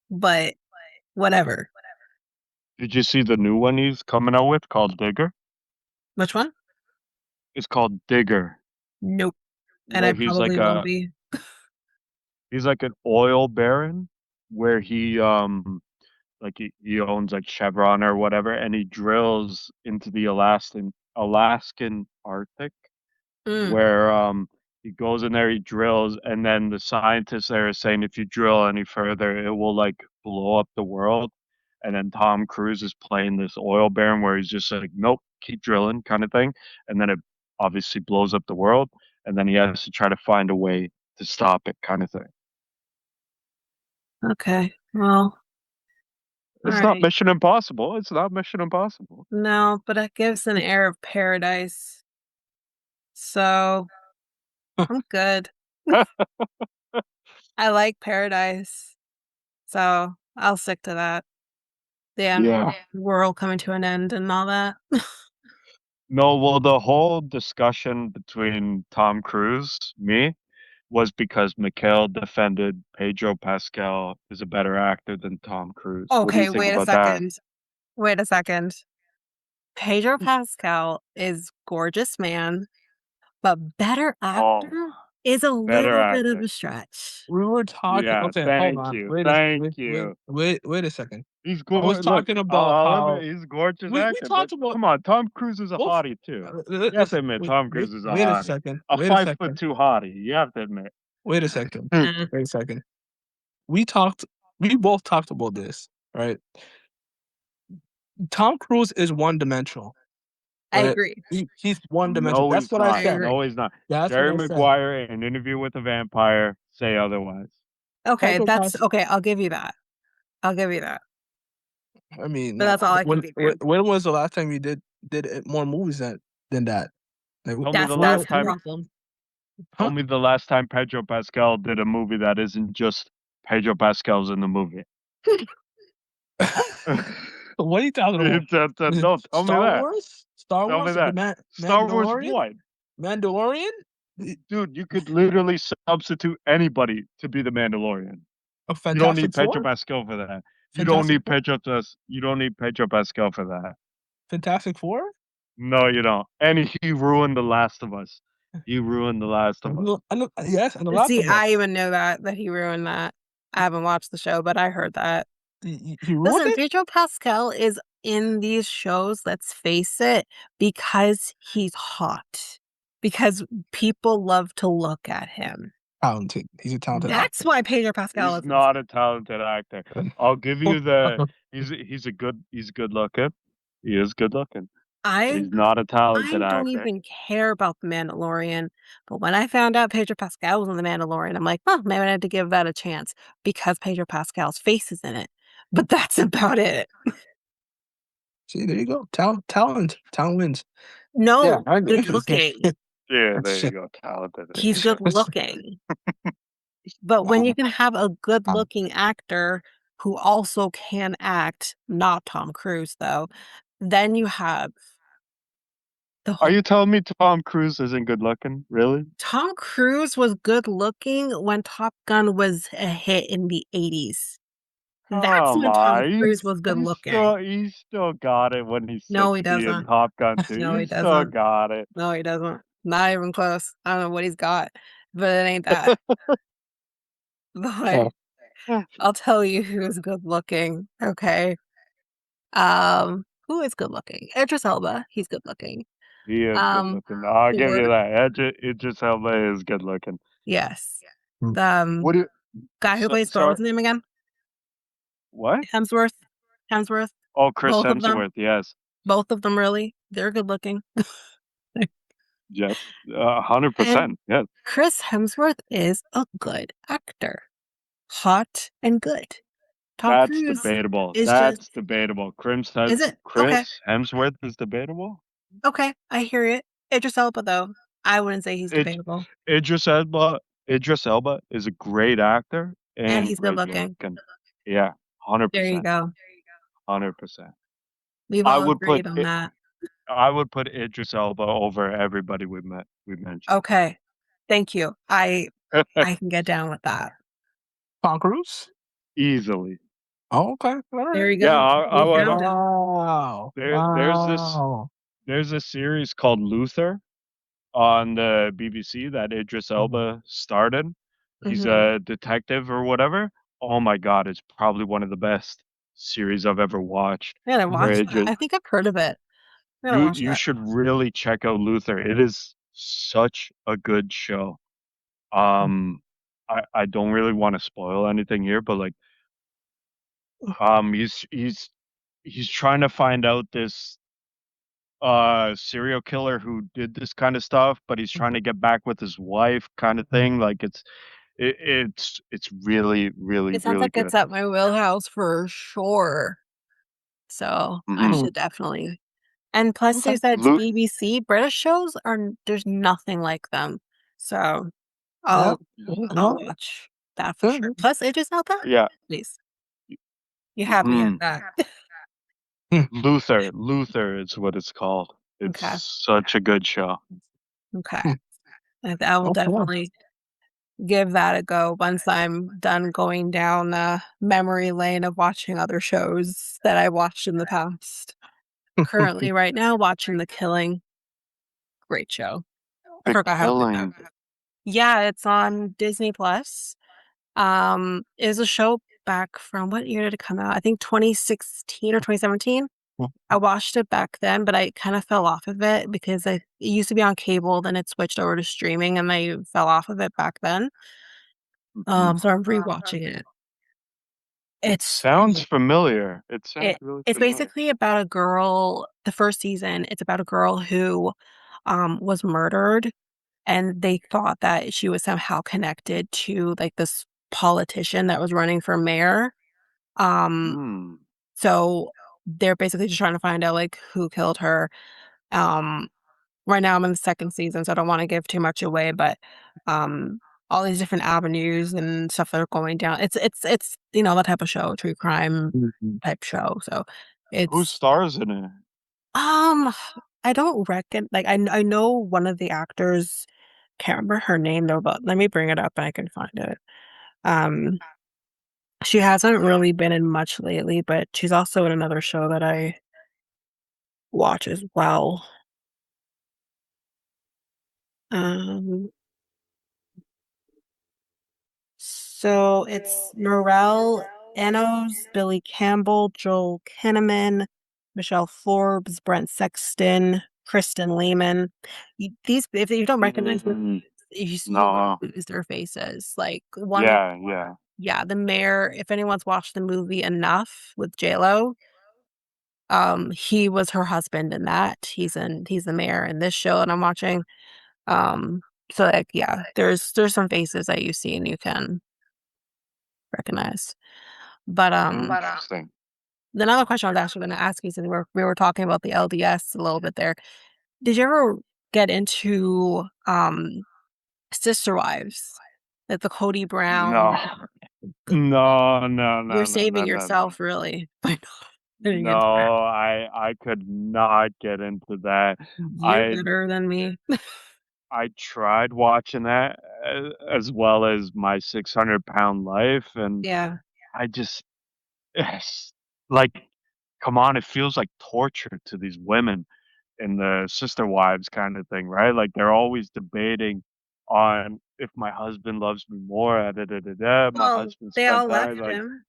but whatever. Did you see the new one he's coming out with called Digger? Which one? It's called Digger, Nope, and I where probably won't be. he's like an oil baron where he owns like Chevron or whatever, and he drills into the Alaskan Arctic, Mm, where he goes in there, he drills, and then the scientists there are saying if you drill any further, it will like blow up the world. And then Tom Cruise is playing this oil baron where he's just like, nope, keep drilling, kind of thing. And then it obviously blows up the world, and then he has to try to find a way to stop it, kind of thing. okay, well, It's not alright. Mission Impossible. It's not Mission Impossible. No, but it gives an air of paradise, so I'm good. I like paradise, so I'll stick to that. Yeah, Yeah. world coming to an end and all that. No, well, the whole discussion between Tom Cruise, me, was because Mikel defended Pedro Pascal is a better actor than Tom Cruise. What do you Okay, think wait a about that? second. Wait a second. Pedro Pascal is gorgeous man, but better Oh, actor is a better little bit of actor. a stretch. We were talking Yeah, okay, hold thank on. you. Wait a Thank wait wait you. wait wait a second. He's I was Look, talking about I'll admit how he's a gorgeous we actor, but talked about come on, Tom Cruise is a both hottie too. You have to admit, Tom Cruise is a wait a hottie. second, A 5'2" hottie. You have to admit. wait a second, Eh, wait a second. We talked we both talked about this, right? Tom Cruise is one-dimensional, I right? agree. He's one-dimensional. No, That's he's what I I not. said. agree. No, he's not. That's what Jerry I said. Maguire in Interview with a Vampire say otherwise. Okay, Pedro that's Pas okay, I'll give you that. I'll give you that. I mean, But that's all I can give you. when was the last time you did more movies than that? Like, Tell me That's the that's last the time. problem. Tell huh? me the last time Pedro Pascal did a movie that isn't just Pedro Pascal's in the movie. What are you talking about? No, tell me Star that. Wars? Star Tell me Wars? The that. Star Wars Mandalorian? what? Mandalorian? The Dude, you could literally substitute anybody to be the Mandalorian. a You don't need Fantastic Pedro Four? Pascal for that. Fantastic Four? You don't need Pedro Pascal for that. Fantastic Four? No, you don't. And he ruined The Last of Us. He ruined The Last of Us. I know, yes, and The Last See, of I Us. even know that he ruined that. I haven't watched the show, but I heard that. He ruined Listen, it? Pedro Pascal is in these shows, let's face it, because he's hot. Because people love to look at him. Talented. He's a talented That's actor. why Pedro Pascal He's is not a talented actor. I'll give you the he's good looking. He is good looking, but I he's not a talented I don't actor. even care about The Mandalorian, but when I found out Pedro Pascal was in The Mandalorian, I'm like, "Oh, maybe I had to give that a chance," because Pedro Pascal's face is in it, but that's about it. See, there you go. Talent wins. Yeah, No, I good looking. Yeah, there you Shit. go. Talented. He's good looking. But when you can have a good-looking actor who also can act, not Tom Cruise, though, then you have the Are whole you telling me Tom Cruise isn't good looking? Really? Tom Cruise was good-looking when Top Gun was a hit in the '80s. That's Come when Tom on, Cruise was good-looking. he still got it when he's No, he 60 in doesn't. Top Gun 2. No, He he still doesn't. got it. No, he doesn't. Not even close. I don't know what he's got, but it ain't that. But I'll tell you who's good-looking, okay? Who is good looking? Idris Elba, he's good looking. He is good Um, looking. I'll give Thor, you that. Idris Elba is good looking. yes. Mm. The, What do you, guy who plays Thor, sorry, what's his name again? what? Hemsworth? Hemsworth? Oh, Chris Both of them? Hemsworth, yes. Both of them, really? They're good looking. Yes, And 100%. Yes. Chris Hemsworth is a good actor. Hot and good. Tom That's Cruise debatable. is just, That's debatable. is it? Okay. Chris Hemsworth is debatable? Okay. I hear it. Idris Elba, though, I wouldn't say he's It debatable. Idris Elba Idris Elba is a great actor And and he's good great looking. looking. Yeah, There you 100%. go. 100%. We've I all would put agreed on it that. I would put Idris Elba over everybody we mentioned. Okay. Thank you. I can get down with that. Tom Cruise? Easily. Oh, okay. All There right. you Yeah, go. I We would found him. Wow. there's Wow. a series called Luther on the BBC that Idris Mhm. Elba started. He's Mhm. a detective or whatever. Oh my god, it's probably one of the best series I've ever watched. I gotta Where watch it that. just I think I've heard of it. I gotta watch you that. should really check out Luther. It is such a good show. Mm. Um I don't really want to spoil anything here, but like he's trying to find out this serial killer who did this kind of stuff, but he's trying to get back with his wife kind of thing. Like it's really, really, It sounds really like it's good. at my wheelhouse for sure. So I Hmm. Mhm. should definitely. And plus, Okay. there's that Lu BBC British shows are there's nothing like them. So Yeah. I'll I'll No. watch that for sure. Good. Plus, Idris Elba, yeah. please. You have me at Mhm. that. Mm. Luther is what it's called. It's Okay. such a good show. Okay. Mm. I will Okay. definitely give that a go once I'm done going down the memory lane of watching other shows that I watched in the past. Currently, right now, watching The Killing. Great show. I The forgot how good that Killing. was. Yeah, it's on Disney Plus. Is a show back from what year did it come out? I think 2016 or 2017. I watched it back then, but I kind of fell off of it because it used to be on cable, then it switched over to streaming, and I fell off of it back then. Mhm. So I'm rewatching it. It It's sounds familiar. It sounds it really it's familiar. basically about a girl. The first season, it's about a girl who was murdered, and they thought that she was somehow connected to like this politician that was running for mayor. Um, Mm. so they're basically just trying to find out like who killed her. Um, right now I'm in the second season, so I don't want to give too much away, but um all these different avenues and stuff that are going down. It's that type of show, true crime Mhm. type show. So Who it's stars in it? um I don't reckon like I know one of the actors, can't remember her name though, but let me bring it up and I can find it. Um she hasn't really been in much lately, but she's also in another show that I watch as well. Um So it's Norel Enos, Billy Campbell, Joel Kinnaman, Michelle Forbes, Brent Sexton, Kristen Lehman. These, if you don't recognize them, Mm, you no. recognize their faces. Like one of, Yeah, yeah. yeah, the mayor. If anyone's watched the movie Enough with J-Lo, he was her husband in that. He's the mayor in this show that I'm watching. Um, so like, yeah, there's some faces that you see and you can recognize. But Interesting. another question I was actually going to ask you, since we were talking about the LDS a little bit there. Did you ever get into Sister Wives, like the Cody Brown? No. No, no, You're no, no, saving no, no, no. yourself really by not getting into that. No, I could not get into that. You're I better than me. I tried watching that as well as My 600-Pound Life, and Yeah. I just yes, like, come on, it feels like torture to these women in the sister wives kind of thing, right? Like they're always debating on if my husband loves me more, my Well, husband they spent all time left like, him.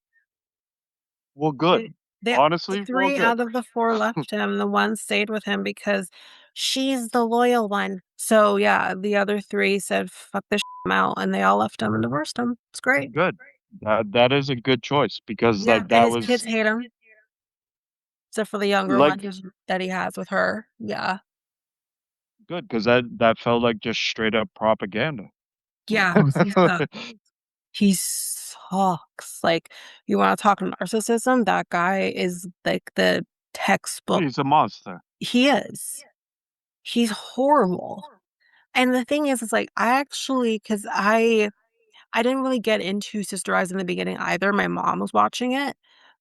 well, They, good. the Honestly, well, 3 good. out of the 4 left him. The one stayed with him because she's the loyal one. So yeah, the other 3 said, "Fuck this I'm out," and they all left him and divorced him. It's great. Good. That is a good choice because Yeah, like and that his kids was hate him, except for the younger one like that he has with her. Yeah. good because that felt like just straight up propaganda. Yeah, he sucks. Like, you wanna talk narcissism? That guy is like the textbook. He's a monster. He is. He's horrible. And the thing is like, I actually, because I didn't really get into Sister Eyes in the beginning either. My mom was watching it,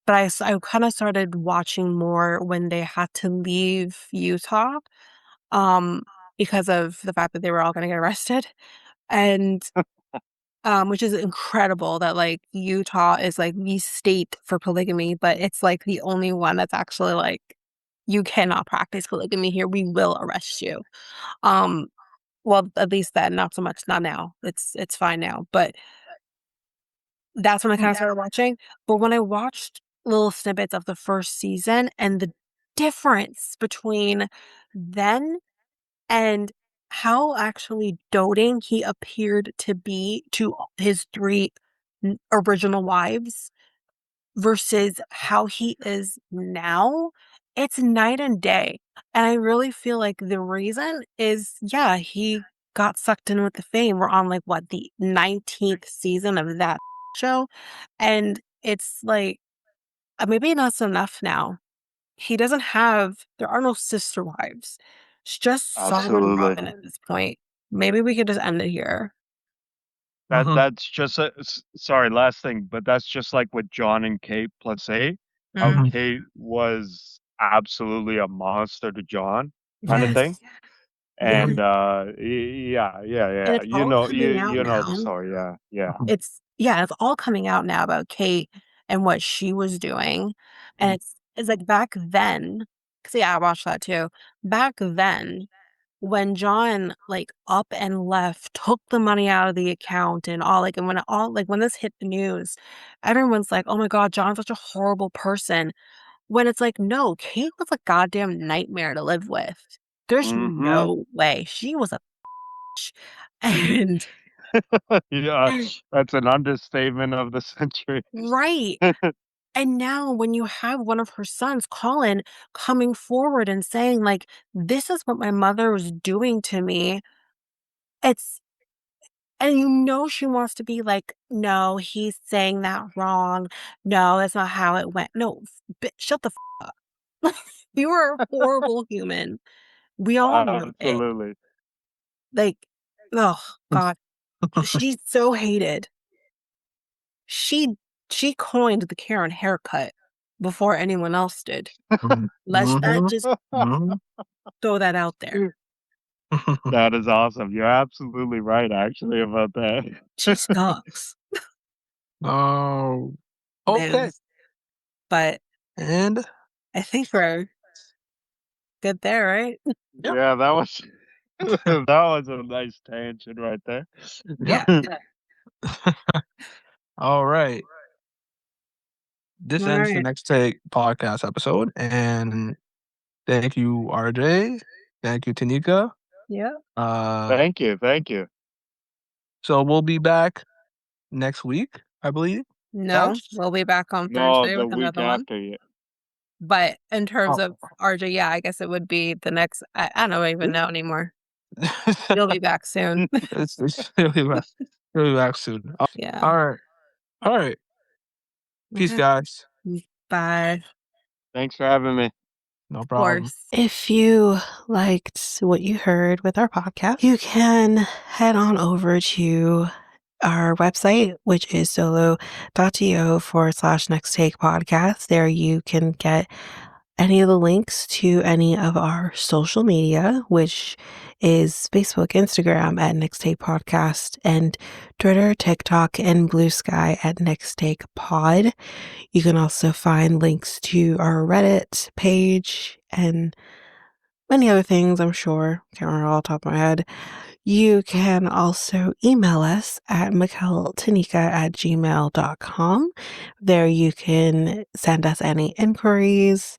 but I kinda started watching more when they had to leave Utah, um, because of the fact that they were all gonna get arrested, and, which is incredible that, like, Utah is, like, the state for polygamy, but it's, like, the only one that's actually, like, "You cannot practice polygamy here, we will arrest you." Um, well, at least then, not so much, not now. It's fine now, but that's when I kinda started watching, but when I watched little snippets of the 1st season and the difference between then and how actually doting he appeared to be to his 3 original wives versus how he is now, it's night and day, and I really feel like the reason is, yeah, he got sucked in with the fame. We're on, like, what, the 19th season of that show, and it's like, maybe enough's enough now. He doesn't have there are no sister wives. It's just Saul and Absolutely. Robin at this point. Maybe we could just end it here. Mhm. That's just sorry, last thing, but that's just like with John and Kate plus A, how Mm, Mhm. Kate was absolutely a monster to John kind of thing. yes, yes, And yeah, yeah, and yeah. it's all coming out You know the now. story. Yeah, yeah. Mhm. It's yeah, it's all coming out now about Kate and what she was doing, and it's like back then 'cause, yeah, I watched that too. Back then, when John, like, up and left, took the money out of the account and all, like, and when it all like, when this hit the news, everyone's like, "Oh my god, John's such a horrible person," when it's like, "No, Kate was a goddamn nightmare to live with." There's Mhm. no way. She was a and Yeah, that's an understatement of the century. right. And now when you have one of her sons, Colin, coming forward and saying, like, "This is what my mother was doing to me," it's and you know she wants to be like, "No, he's saying that wrong. No, that's not how it went." No, shut the up. You are a horrible human. We all know it. Absolutely. Like, oh god, she's so hated. She she coined the Karen haircut before anyone else did. Mhm. Let's that Mhm. just Mhm. throw that out there. That is awesome. You're absolutely right, actually, about that. She sucks. Oh, Man, okay, but and I think we're good there, right? yep, Yeah, that was that was a nice tangent right there. yep. Yeah. All right. this All ends the right. Next Take podcast episode. And thank you, RJ. Thank you, Tanyka. Yeah. Thank you. Thank you. So we'll be back next week, I believe. No, Guys? we'll be back on No, Thursday the with week another one. after you. But in terms Oh. of RJ, yeah, I guess it would be the next. I don't even know anymore. You'll be back soon. It'll be back. It'll be back soon. Yeah. All right. All right. Peace, Okay. guys. Bye. Thanks for having me. No Of problem. course. If you liked what you heard with our podcast, you can head on over to our website, which is solo.to/next take podcast. There you can get any of the links to any of our social media, which is Facebook, Instagram at Next Take Podcast, and Twitter, TikTok, and Blue Sky at Next Take Pod. You can also find links to our Reddit page and many other things, I'm sure. Can't remember all off the top of my head. You can also email us at mikeltanika@gmail.com. There you can send us any inquiries,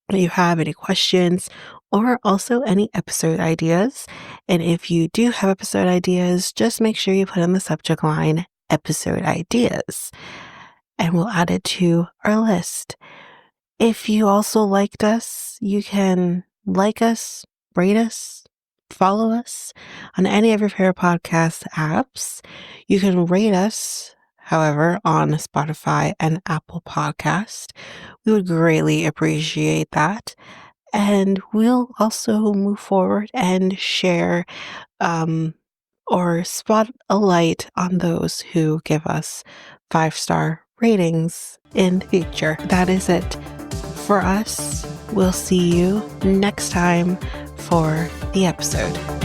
if you have any questions, or also any episode ideas. And if you do have episode ideas, just make sure you put in the subject line episode ideas, and we'll add it to our list. If you also liked us, you can like us, rate us, follow us on any of your favorite podcast apps. You can rate us, however, on Spotify and Apple Podcast. We would greatly appreciate that. And we'll also move forward and share or spot a light on those who give us 5-star ratings in the future. That is it for us. We'll see you next time for the episode.